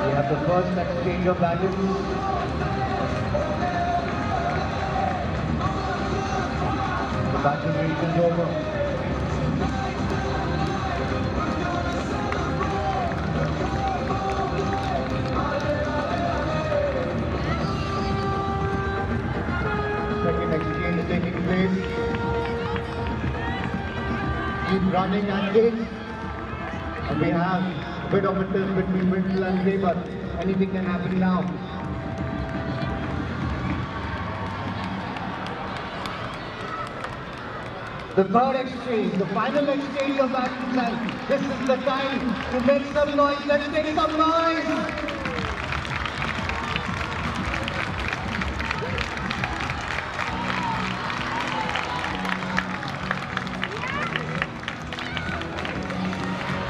We have the first exchange of baggage. The battle race is over. Second exchange is taking place. Keep running and this. And we have a bit of a tilt between Wintle and Gray, but anything can happen now. The third exchange, the final exchange of battles, and this is the time to make some noise. Let's make some noise!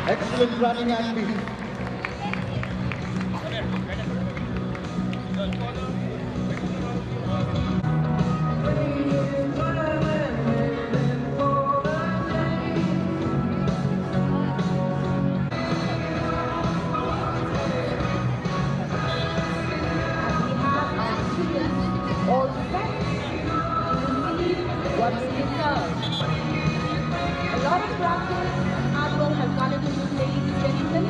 Excellent running and beat. A lot of practice and hard work has gone into this, ladies and gentlemen.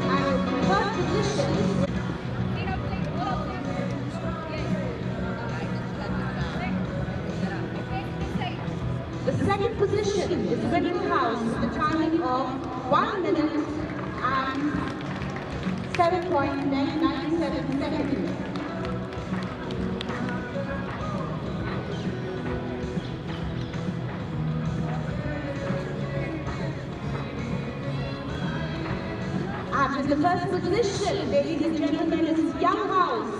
And first position. The second position is winning house with the timing of 1 minute and 7.997 seconds. And in the first position, ladies and gentlemen, is Young House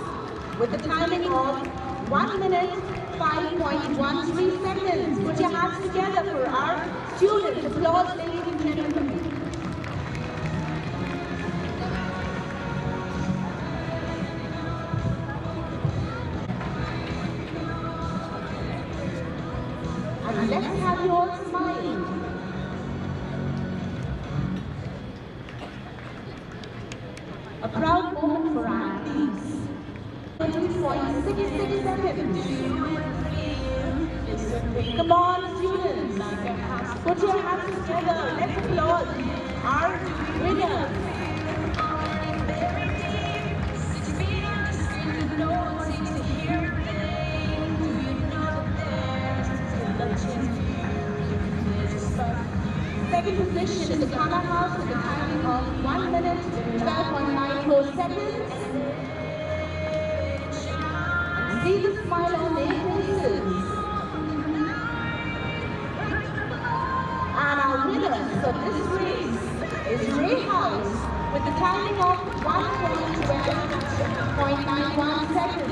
with the timing of 1 minute 5.13 seconds. Put your hands together for our students. Applause, ladies and gentlemen. And let's have you all smile. A proud moment for our athletes. 20.66 seconds. Come on, students. Put your hands together. Let's applaud our winners. Second position in the Ghana House with a timing of 1 minute 12.94 seconds. And see the smile on their faces. And our winner for this race is Ray House with the timing of 1.12.91 seconds.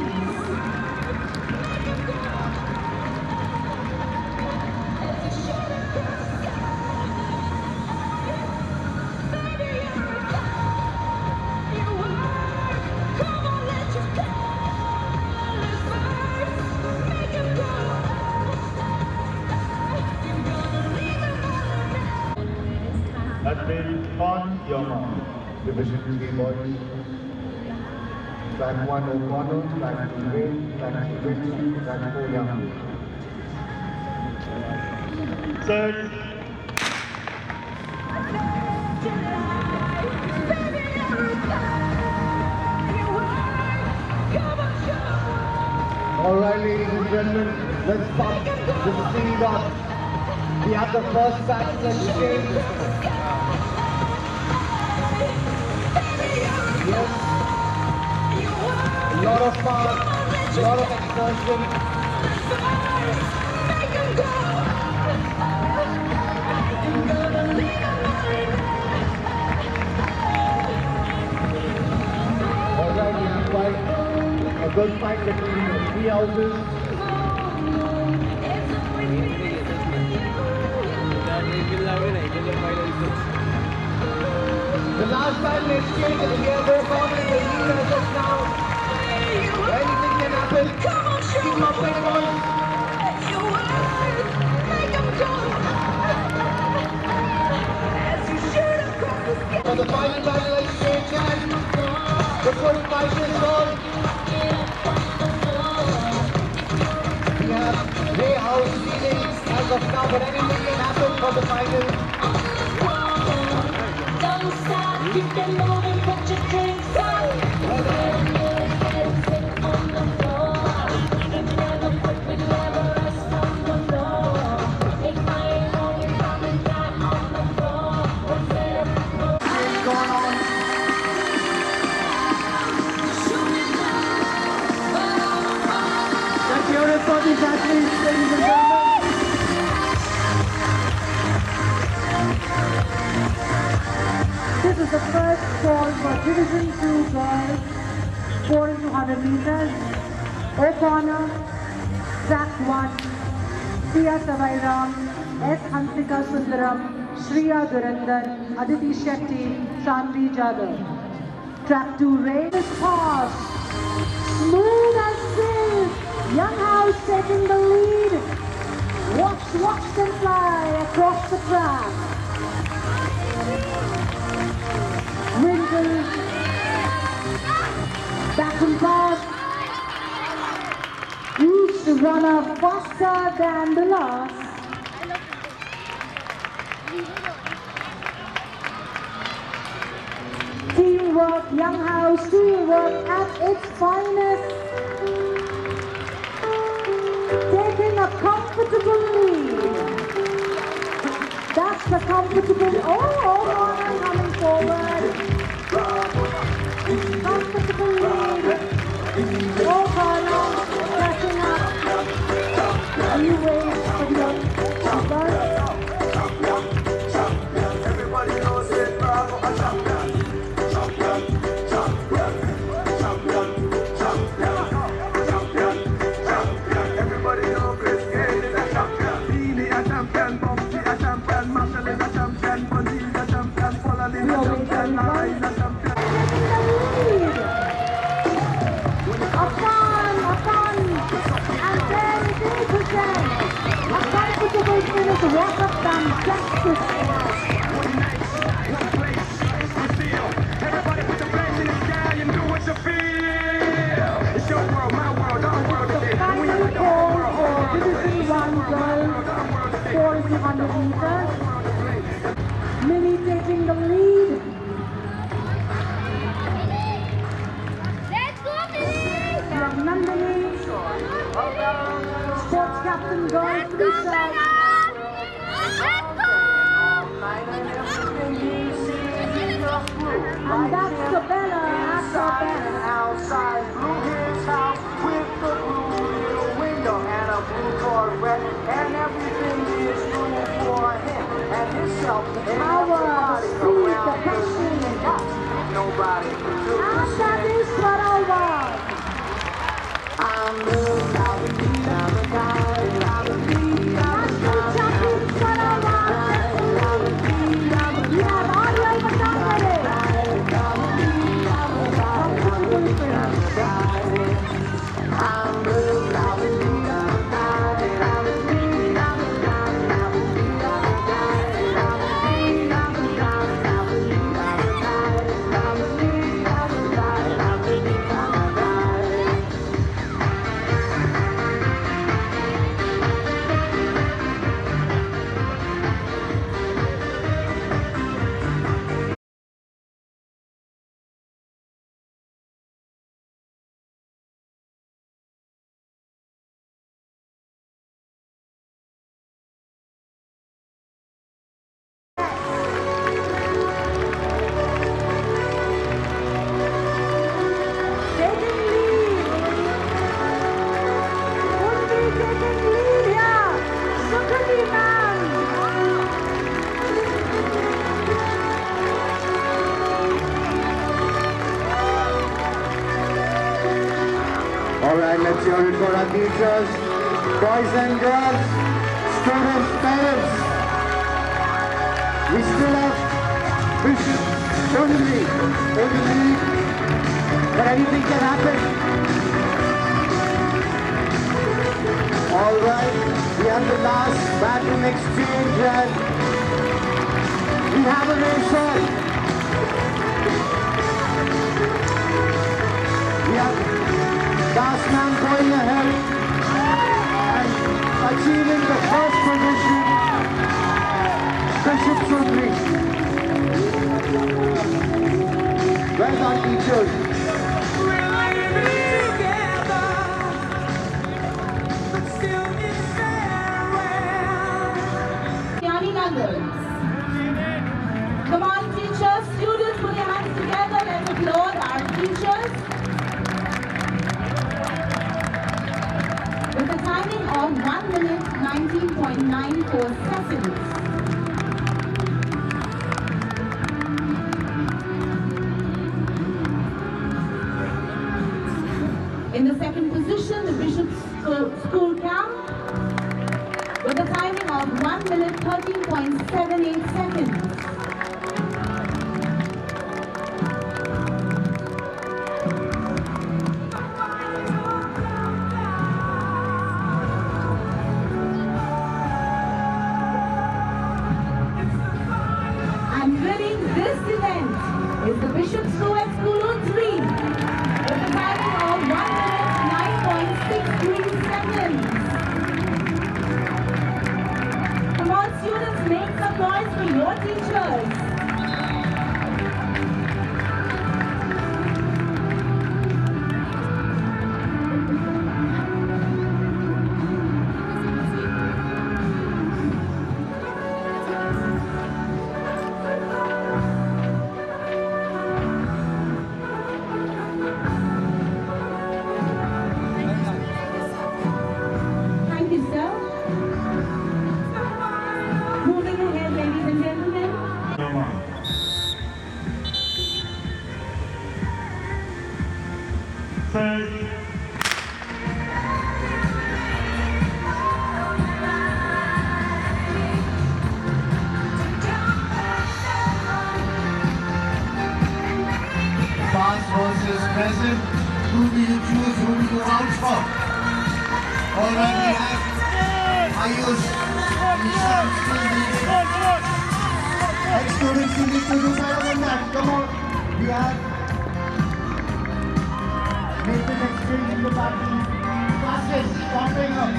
That will on your mark. Division 3 boys. Track 1 O'Connor, track 2 Wayne, track 2 Vincent, track 4 Young. Third. Alright, ladies and gentlemen, let's pump the speed up. We have the first battle exchange. Yes. A lot of fun, a lot of exertion. Alright, we have quite a good fight between the three houses. The last battle exchange is here, O'Connor in the lead as of now. Anything can happen. Keep up with boys. For the final battle exchange, and the full fight is on. We have Ray House leading as of now, but anything can happen for the final. Don't stop, keep it moving, put your drinks on. Sit on the floor. We never quit, we never rest on the floor. If I ain't wrong, you're coming down on the floor. What's going on? Let's hear it for these athletes, ladies and gentlemen. This is the first call for Division 2 girls, 4 into 100 meters. O'Connor, track 1, Sia Savairam, S. Hansika Sundaram, Shriya Durandar, Aditi Shetty, Shanvi Jadhav. Track 2 race is fast, smooth as silk. Young House taking the lead. Watch them fly across the track. Wrinkles, back and forth. Each runner faster than the last. Teamwork, Young House, teamwork at its finest. Taking a comfortable lead. That's the comfortable. Oh, coming forward. Comfortable lead. Oh, catching up. New ways for the bus. Everybody knows it, bravo, a champion. Everybody knows Chris Gayle is a champion. Beanie a champion, Bumpy a champion, Marshall is a champion, Bunny is a champion, Paula is a champion, Lara is a champion. And there it is again. A comfortable finish, what a fantastic start. Everybody put the flames in the sky and do what you feel. It's your world, my world, our world today. Final call for Division 1 girls, 4 2,100 meters. Mini taking the lead. Let's go, Millie! We have Nandini, sports captain girl Felicia. And that's the Bella, outside blue his house with the blue little window and a blue Corvette, and everything is blue for him and himself and power, the speed, the passion. nobody can do And that is what I want. I'm moved, I'm a need, I'm a guy, I'm a need, I'm a National champions what I want. We have Arya Patangare. Alright, let's hear it for our teachers, boys and girls, students, parents. We still have Bishop Totally in the lead, but anything can happen. Alright, we have the last battle exchange and we have a race on. We have last man going ahead and achieving the first position, Bishop Sundri. Well done, teachers. Come on, teachers, students, put your hands together. Let's applaud our teachers. With a timing of 1 minute 19.94 seconds. In the second position, the Bishop's School Camp with a timing of 1 minute 13.78 seconds. And winning this event is the Bishop's School at School 3 with a timing of 1 minute 9.63 seconds. Come on, students, make some noise for your teachers. Thank you, sir. Moving ahead, ladies and gentlemen. Past versus present. Who do you choose? Who do you vouch for? Alright, we have Ayush. Next students, you need to do better than that. Come on. We have Nathan exchange in the battle. Classes, stopping up.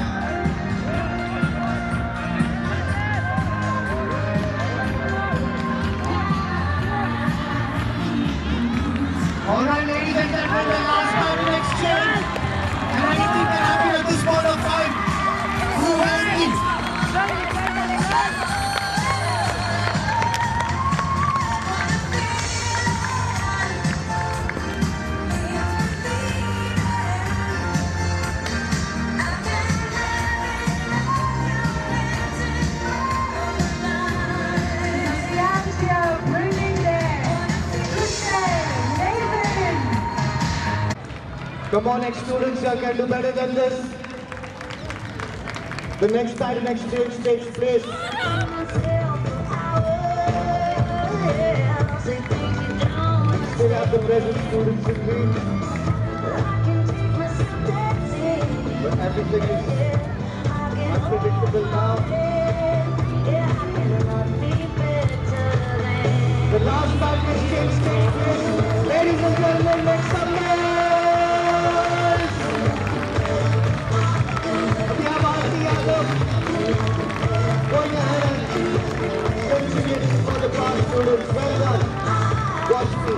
Come on, next students, you can do better than this. The next time next stage takes place. Still have the present students in me. But everything is unpredictable now. The last time this change takes place, ladies and gentlemen, make some noise! Going ahead and sing it for the past students. Well done. Watch me.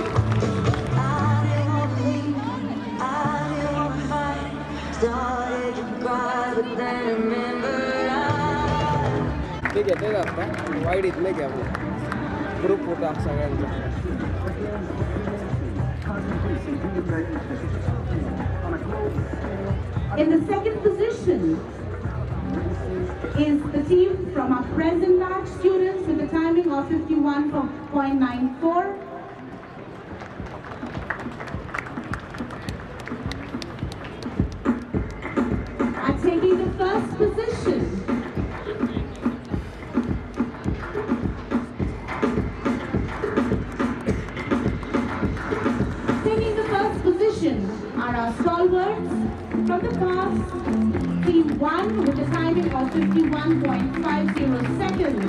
Started to cry, but then remembered ठीक आहे ते आता white इथले घ्या group photo सगळ्यांचा In the second position is the team from our present batch students with a timing of 51.94. And taking the first position are our stalwarts from the past, team 1 with a timing of 51.50 seconds.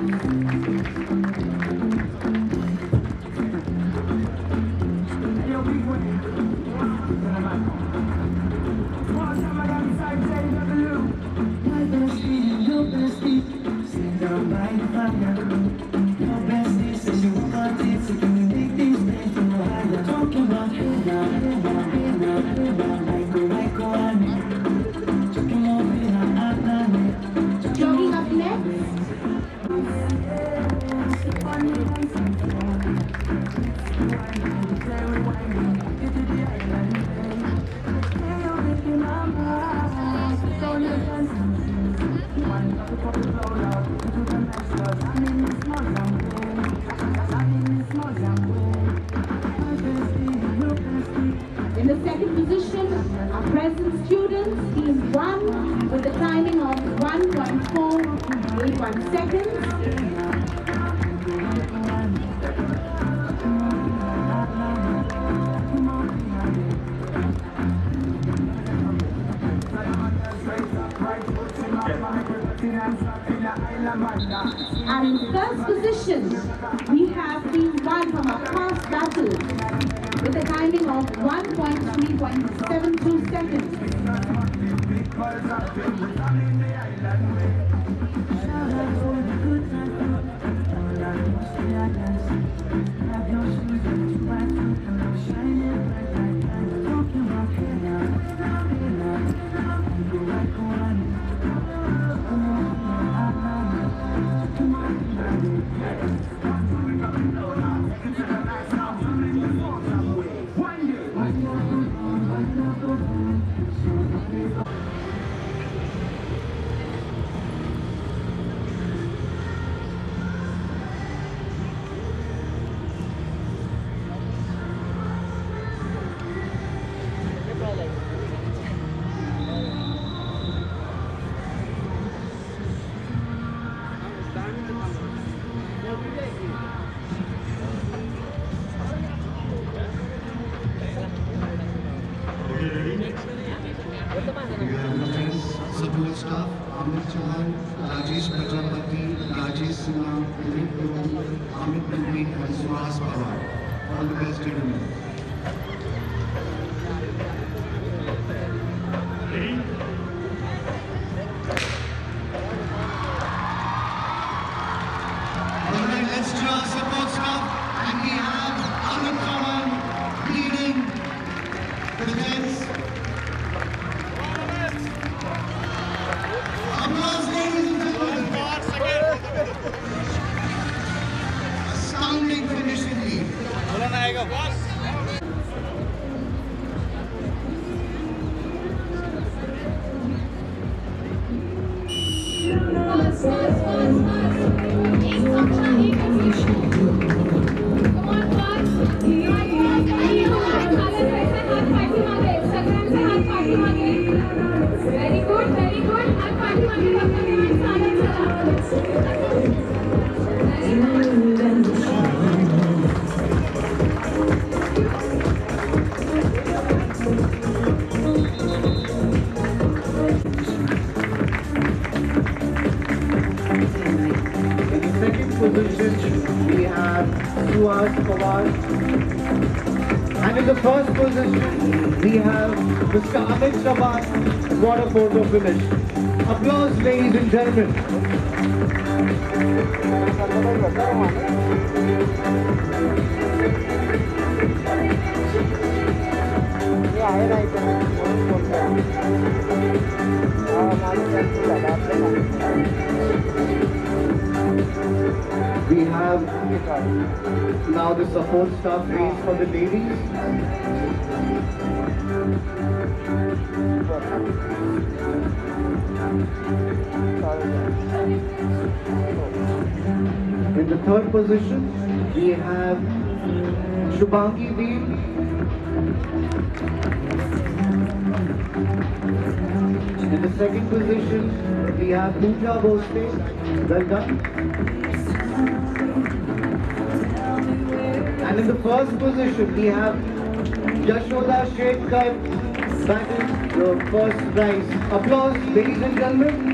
Jogging up next. In the second position, our present students, team 1 with a timing of 1.481 seconds. And in first position, we have team 1 from our past battle with a timing of 1.3.72 seconds. Support staff, Amit Chauhan, Rajesh Prajapati, Rajesh Sinha, Amit Guru, Amit Nandri, and Suhas Pawar. All the best, gentlemen. Alright, let's do our support staff, and we have Amit Chauhan leading the defense. Applause, ladies and gentlemen. Astounding finishing lead. Come on, Position, we have Suhas Pawar. And in the first position, we have Mr. Amit Shaban. What a photo finish. Applause, ladies and gentlemen. We have now the support staff raised for the ladies. In the third position, we have Shubhangi Veer. In the second position, we have Pooja Bose. Well done. And in the first position, we have Yashoda Shekhar batting the first prize. Applause, ladies and gentlemen.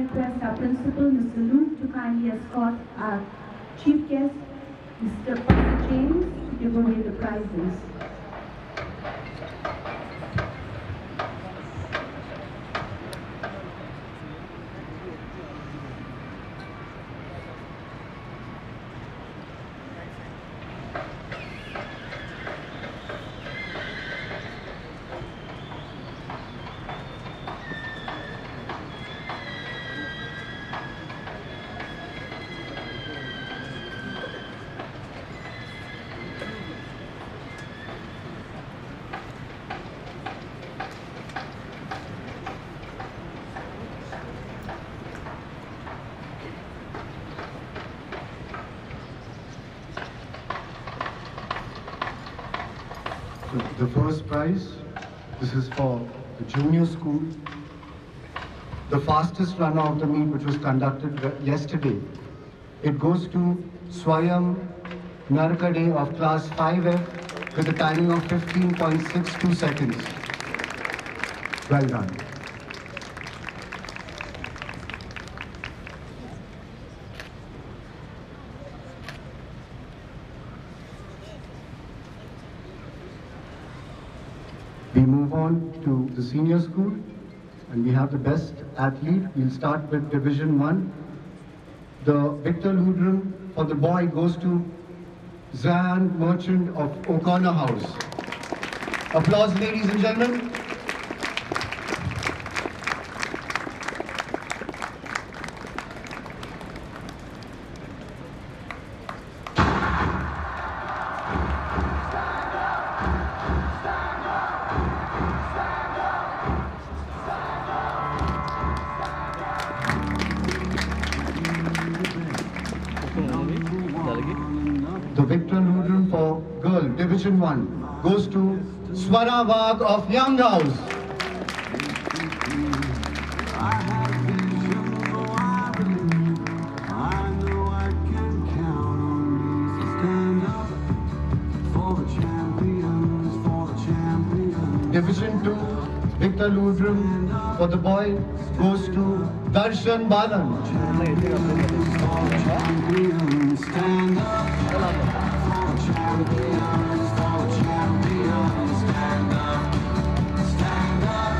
request our principal, Mr. Luke, to kindly escort our chief guest, Mr. Pastor James, to give away the prizes. The first prize, this is for the junior school. The fastest runner of the meet, which was conducted yesterday, it goes to Swayam Narkade of class 5F with a timing of 15.62 seconds. Well done. We move on to the senior school, and we have the best athlete. We'll start with Division 1. The Victor Ludrum for the boy goes to Zan Merchant of O'Connor House. Applause, ladies and gentlemen. The Victor Ludrum for girl, Division 1, goes to Swara Wagh of Young House. Division 2, Victor Ludrum for the boy goes to Darshan Balan. Stand up for the champions, for the champions, stand up, stand up,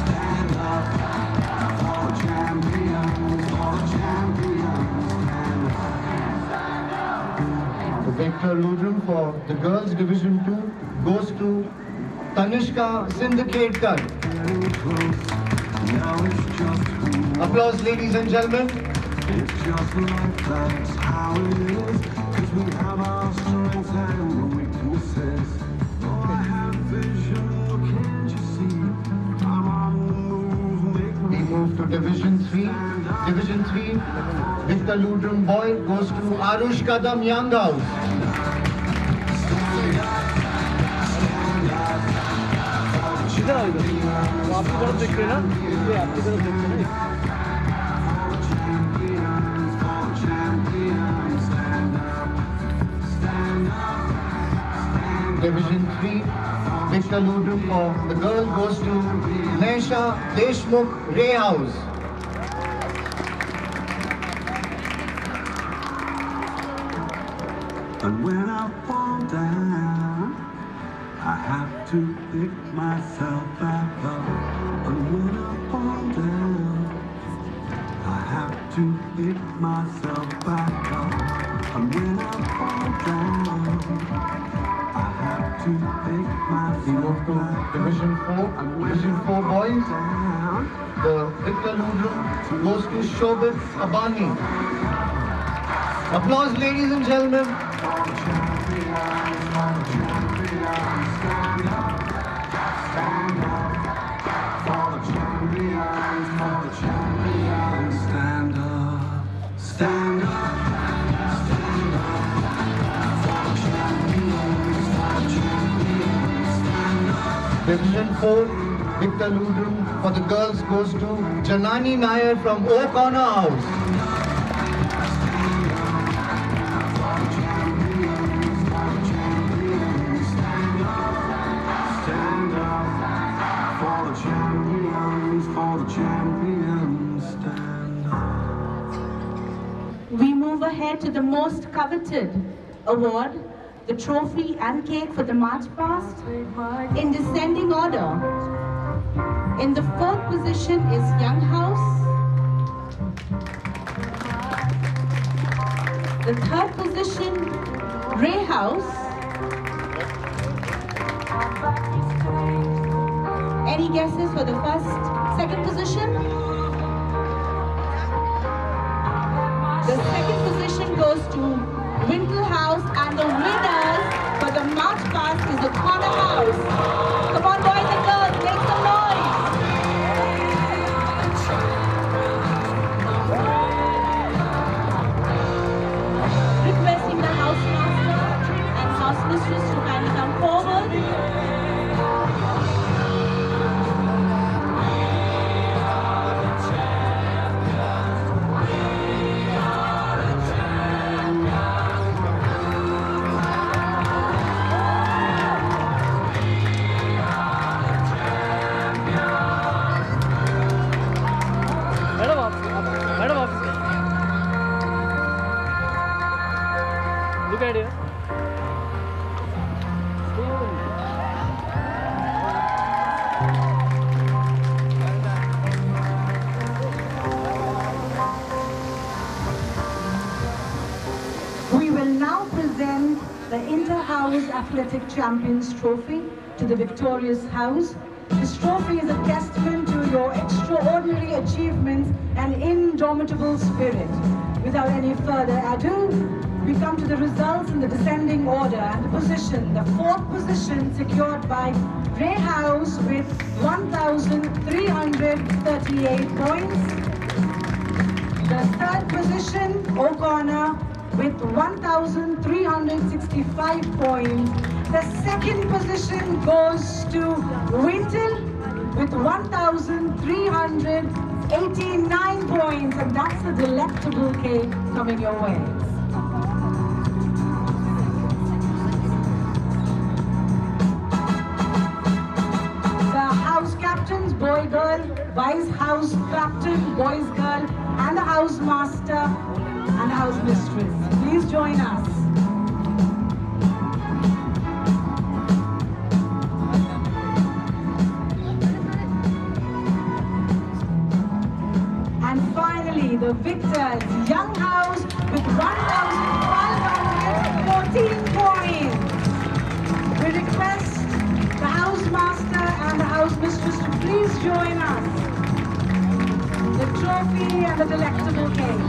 stand up for the champions, stand up. The Victor Ludrum for the girls Division 2 goes to Tanishka Syndicate. Applause, ladies and gentlemen. It's just like that's how it is, 'cause we have our strengths and weaknesses. Oh, I have vision, can't you see? I'm on the move, we move to Division 3. Division 3, Victor Ludrum boy goes to Arush Kadam Young House. इधर आओ इधर, वो आपकी तरफ देख रहे हैं ना, ये आपकी तरफ देख रहे हैं। Division 3, Victor Ludrum for the girl goes to Nesha Deshmukh Ray House. And when I fall down, I have to pick myself back up. And when I fall down, I have to pick myself back up. And when I fall down, I have to pick myself we move to Division 4. Division 4 boys. The Victor Ludrum goes to Shobit Abani. Applause, ladies and gentlemen. Stand up, stand up, stand up for the champions, for the champions, stand up. Division 4, Victor Ludrum for the girls goes to Janani Nair from O'Connor House. Stand up for the champions, stand. ahead to the most coveted award, the trophy and cake for the March Past, in descending order. In the fourth position is Young House. The third position, Ray House. Any guesses for the second position? The second position goes to Winkle House, and the winners for the March Past is the Corner House. Come on, boys and girls, make some noise. Requesting the house master and house mistress to kindly come forward. Look at it. We will now present the Inter-House Athletic Champions Trophy to the victorious house. This trophy is a testament to your extraordinary achievements and indomitable spirit. Without any further ado, we come to the results in the descending order, and the position, the fourth position secured by Ray House with 1,338 points. The third position, O'Connor, with 1,365 points. The second position goes to Winton with 1,389 points, and that's a delectable cake coming your way. The house captains, boy, girl, vice house captain, boys, girl, and the house master and house mistress. Please join us. And finally, the victors, Young House with 1,514 points. We request the house master and the house mistress to please join us. The trophy and the delectable cake.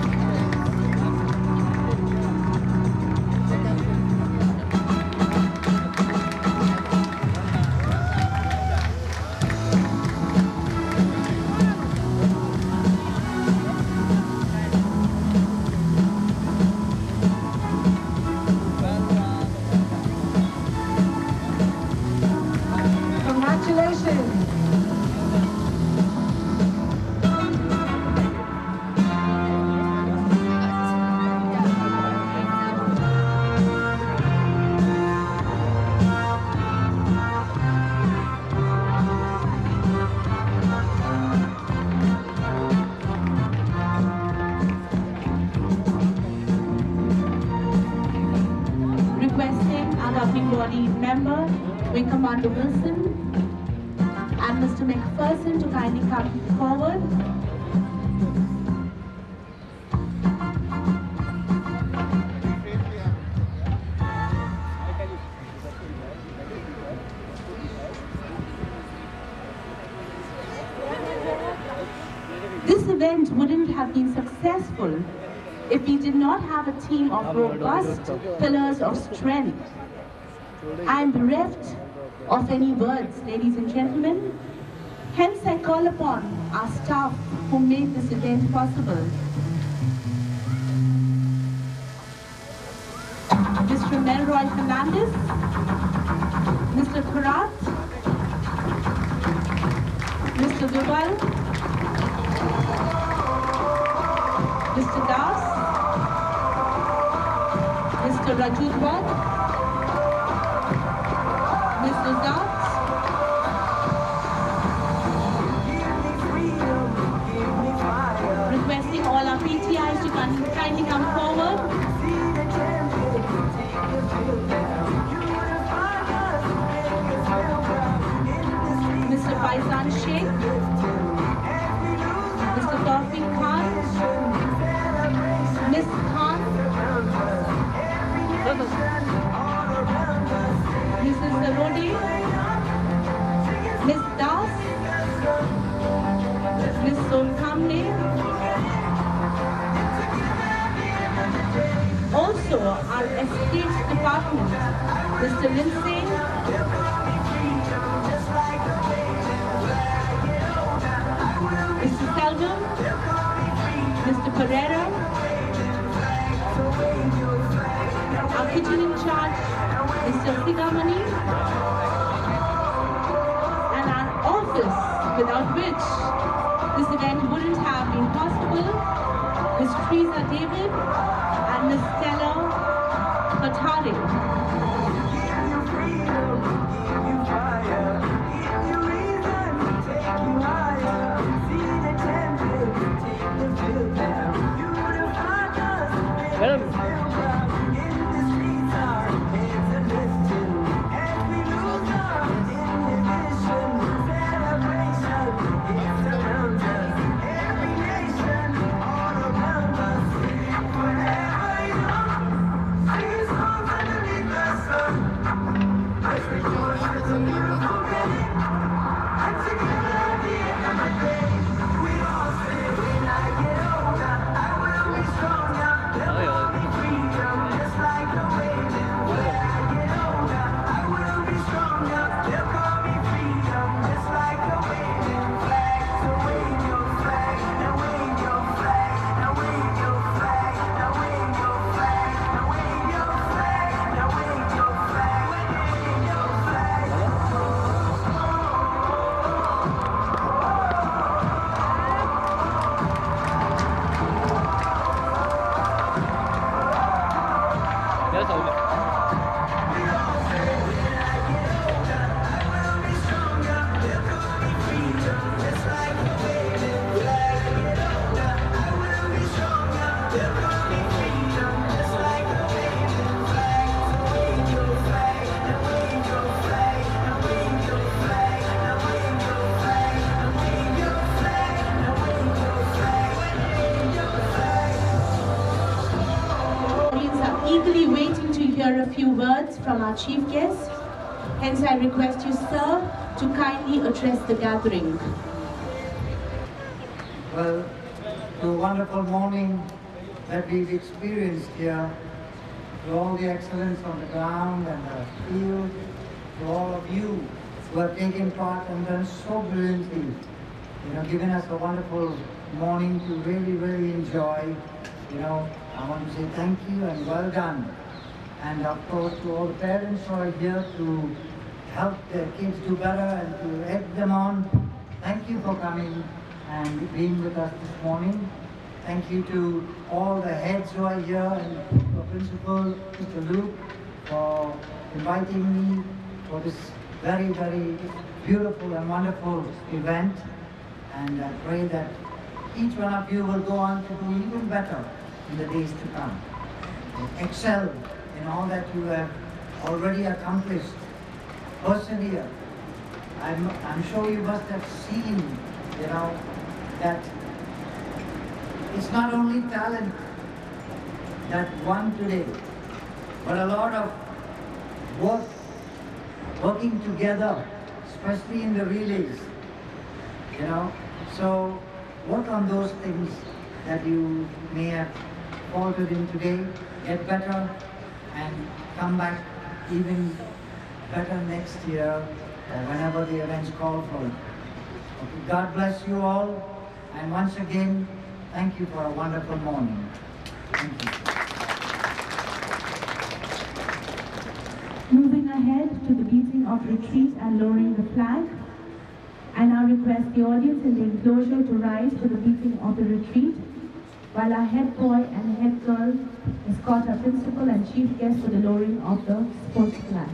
Congratulations. Requesting our governing body member, Wing Commander Wilson, and Mr. McPherson to kindly come forward. This event wouldn't have been successful if we did not have a team of robust pillars of strength. I am bereft of any words, ladies and gentlemen. Hence, I call upon our staff who made this event possible. Mr. Melroy Fernandez, Mr. Kurat, Mr. Duval, Mr. Das, Mr. Rajudwar, Mr. Zat, requesting all our PTIs to kindly come forward. Somkamne. Also, our estates department, Mr. Lindsay, Mr. Seldom, Mr. Pereira, our kitchen in charge, Mr. Sigamani, and our office, without which this event wouldn't have been possible, Ms. Teresa David and Ms. Stella Patade. Eagerly waiting to hear a few words from our chief guest. Hence, I request you, sir, to kindly address the gathering. Well, the wonderful morning that we've experienced here, to all the excellence on the ground and the field, to all of you who have taken part and done so brilliantly, given us a wonderful morning to really, really enjoy. I want to say thank you and well done. And of course to all the parents who are here to help their kids do better and to egg them on, thank you for coming and being with us this morning. Thank you to all the heads who are here and the principal, Mr. Luke, for inviting me for this very, very beautiful and wonderful event. And I pray that each one of you will go on to do even better in the days to come. Excel in all that you have already accomplished. Persevere. I'm sure you must have seen, that it's not only talent that won today, but a lot of working together, especially in the relays. So work on those things that you may have faltered in today, get better, and come back even better next year or whenever the events call for it. Okay, God bless you all, and once again, thank you for a wonderful morning. Thank you. Moving ahead to the beating of retreat and lowering the flag. I now request the audience in the enclosure to rise for the beating of the retreat, while our head boy and head girl escort our principal and chief guest for the lowering of the sports flag.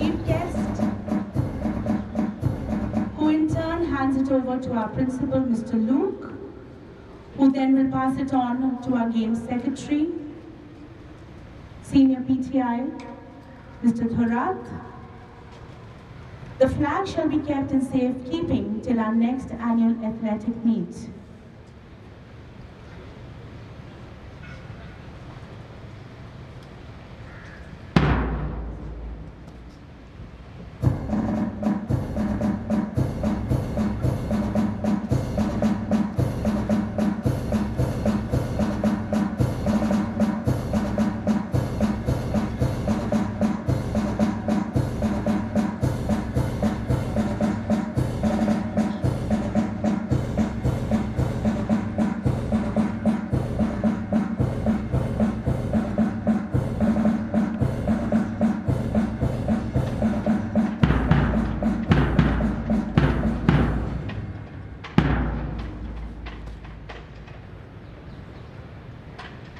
chief guest, who in turn hands it over to our principal, Mr. Luke, who then will pass it on to our Games Secretary, Senior PTI, Mr. Thorat. The flag shall be kept in safekeeping till our next annual athletic meet.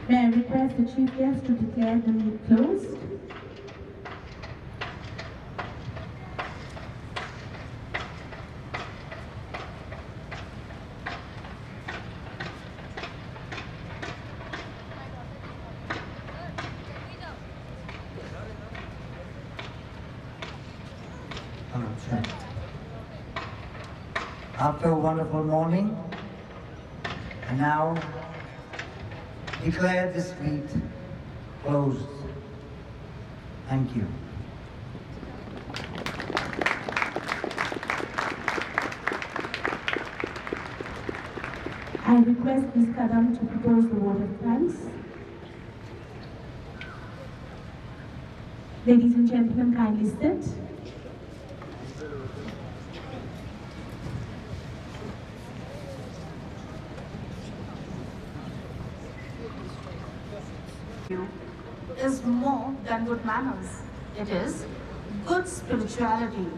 May I request the chief guest to declare the meet closed? After a wonderful morning, I now declare this meet closed. Thank you. I request Ms. Kadam to propose the vote of thanks. Ladies and gentlemen, kindly sit. Is more than good manners. It is good spirituality.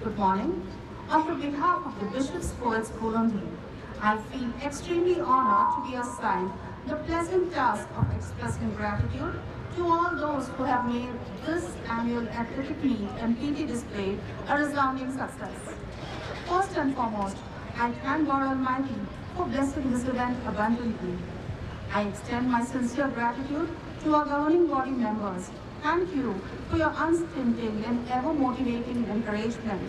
Good morning. On behalf of the Bishop's Poets Colony, I feel extremely honored to be assigned the pleasant task of expressing gratitude to all those who have made this annual athletic meet and PT display a resounding success. First and foremost, I thank God Almighty for blessing this event abundantly. I extend my sincere gratitude to our governing body members. Thank you for your unstinting and ever-motivating encouragement.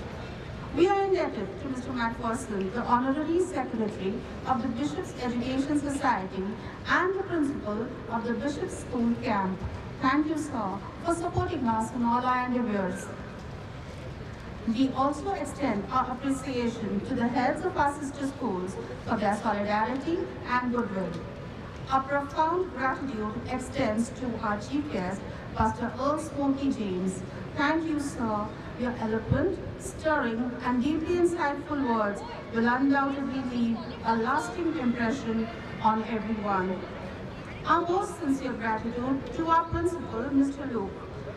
We are indebted to Mr. MacPherson, the Honorary Secretary of the Bishop's Education Society and the Principal of the Bishop's School Camp. Thank you, sir, for supporting us in all our endeavors. We also extend our appreciation to the heads of our sister schools for their solidarity and goodwill. Our profound gratitude extends to our chief guest, Pastor Earl Smokey James. Thank you, sir. Your eloquent, stirring, and deeply insightful words will undoubtedly leave a lasting impression on everyone. Our most sincere gratitude to our principal, Mr. Luke,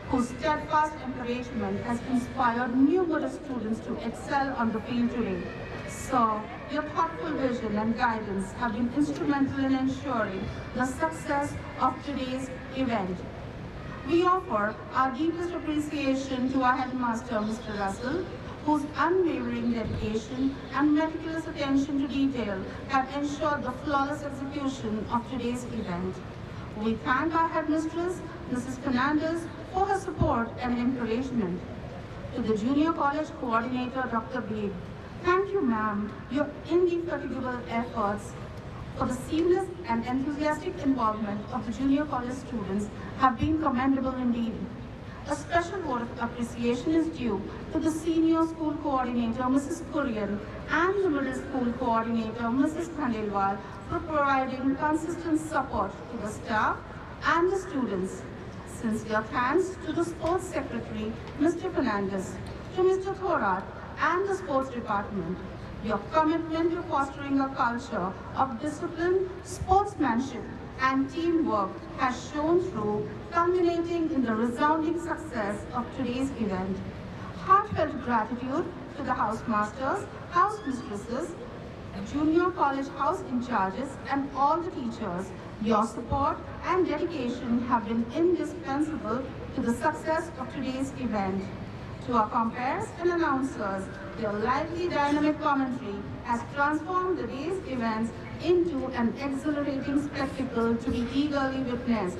whose steadfast encouragement has inspired numerous students to excel on the field today. Sir, your thoughtful vision and guidance have been instrumental in ensuring the success of today's event. We offer our deepest appreciation to our headmaster, Mr. Russell, whose unwavering dedication and meticulous attention to detail have ensured the flawless execution of today's event. We thank our headmistress, Mrs. Fernandez, for her support and encouragement. To the Junior College Coordinator, Dr. Babe, thank you, ma'am. Your indefatigable efforts for the seamless and enthusiastic involvement of the junior college students have been commendable indeed. A special word of appreciation is due to the senior school coordinator, Mrs. Kurian, and the middle school coordinator, Mrs. Khandelwal, for providing consistent support to the staff and the students. Sincere thanks to the sports secretary, Mr. Fernandez, to Mr. Thorat, and the sports department. Your commitment to fostering a culture of discipline, sportsmanship, and teamwork has shown through, culminating in the resounding success of today's event. Heartfelt gratitude to the housemasters, housemistresses, junior college house in charges, and all the teachers. Your support and dedication have been indispensable to the success of today's event. To our compares and announcers, their lively dynamic commentary has transformed the day's events into an exhilarating spectacle to be eagerly witnessed.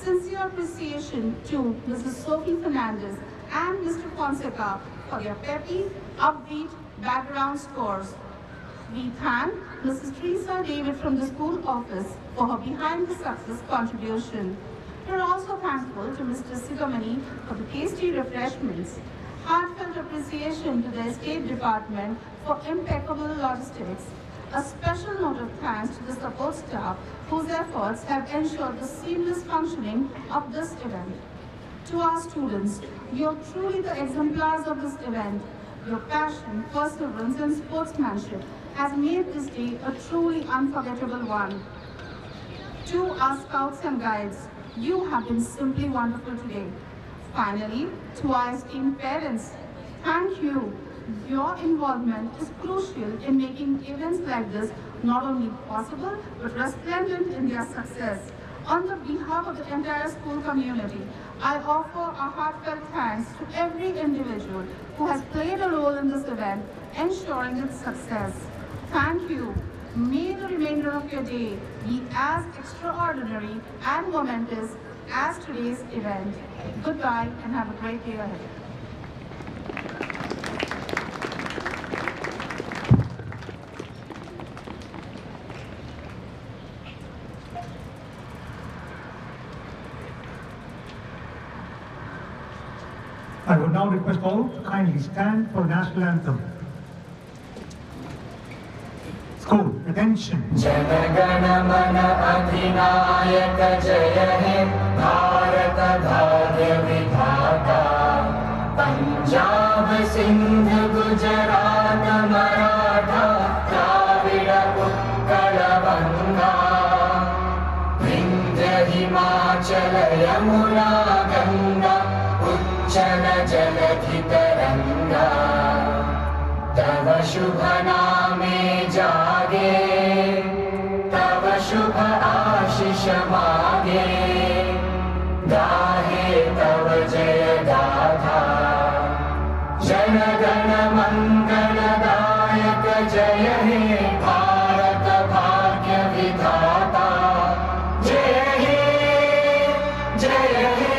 Sincere appreciation to Mrs. Sophie Fernandez and Mr. Fonseca for their peppy, upbeat background scores. We thank Mrs. Teresa David from the school office for her behind-the-success contribution. We are also thankful to Mr. Sigamani for the tasty refreshments. Heartfelt appreciation to the estate department for impeccable logistics. A special note of thanks to the support staff whose efforts have ensured the seamless functioning of this event. To our students, you are truly the exemplars of this event. Your passion, perseverance, and sportsmanship has made this day a truly unforgettable one. To our scouts and guides, you have been simply wonderful today. Finally, to our esteemed parents, thank you. Your involvement is crucial in making events like this not only possible, but resplendent in their success. On the behalf of the entire school community, I offer a heartfelt thanks to every individual who has played a role in this event, ensuring its success. Thank you. May the remainder of your day be as extraordinary and momentous as today's event. Goodbye and have a great day ahead. I would now request all to kindly stand for the national anthem. School, attention. Janagana mana adhinayaka jaya he Bharat bhagya vidhata Punjab Sindh Gujarat Maratha Dravida Utkala Banga Vindhya Himachala Yamuna Ganga Uchala Jaladhi Taranga तव शुभ नामे जागे तव शुभ आशीष मागे गाहे तव जय गाथा जन गण मंगल दायक जय हे भारत भाग्य विधाता जय हे जय हे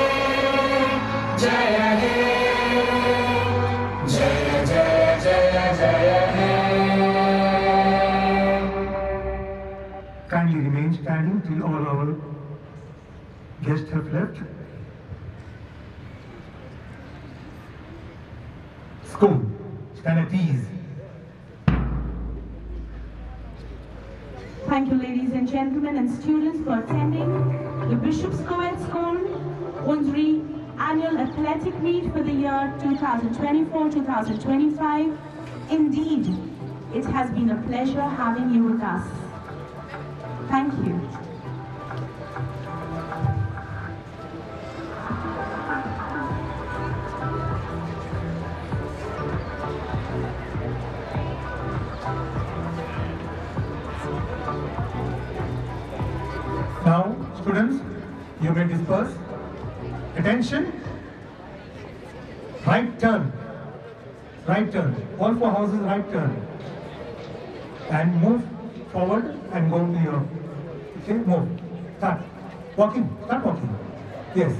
जय हे जय जय जय जय हे Kindly remain standing till all our guests have left. School, stand at ease. Thank you, ladies and gentlemen and students, for attending the Bishop's Co-ed School Undri Annual Athletic Meet for the year 2024-2025. Indeed, it has been a pleasure having you with us. Thank you. Now, students, you may disperse. Attention. Right turn. Right turn. All four houses right turn. And move forward and go to your, okay, move. Start walking. Start walking. Yes.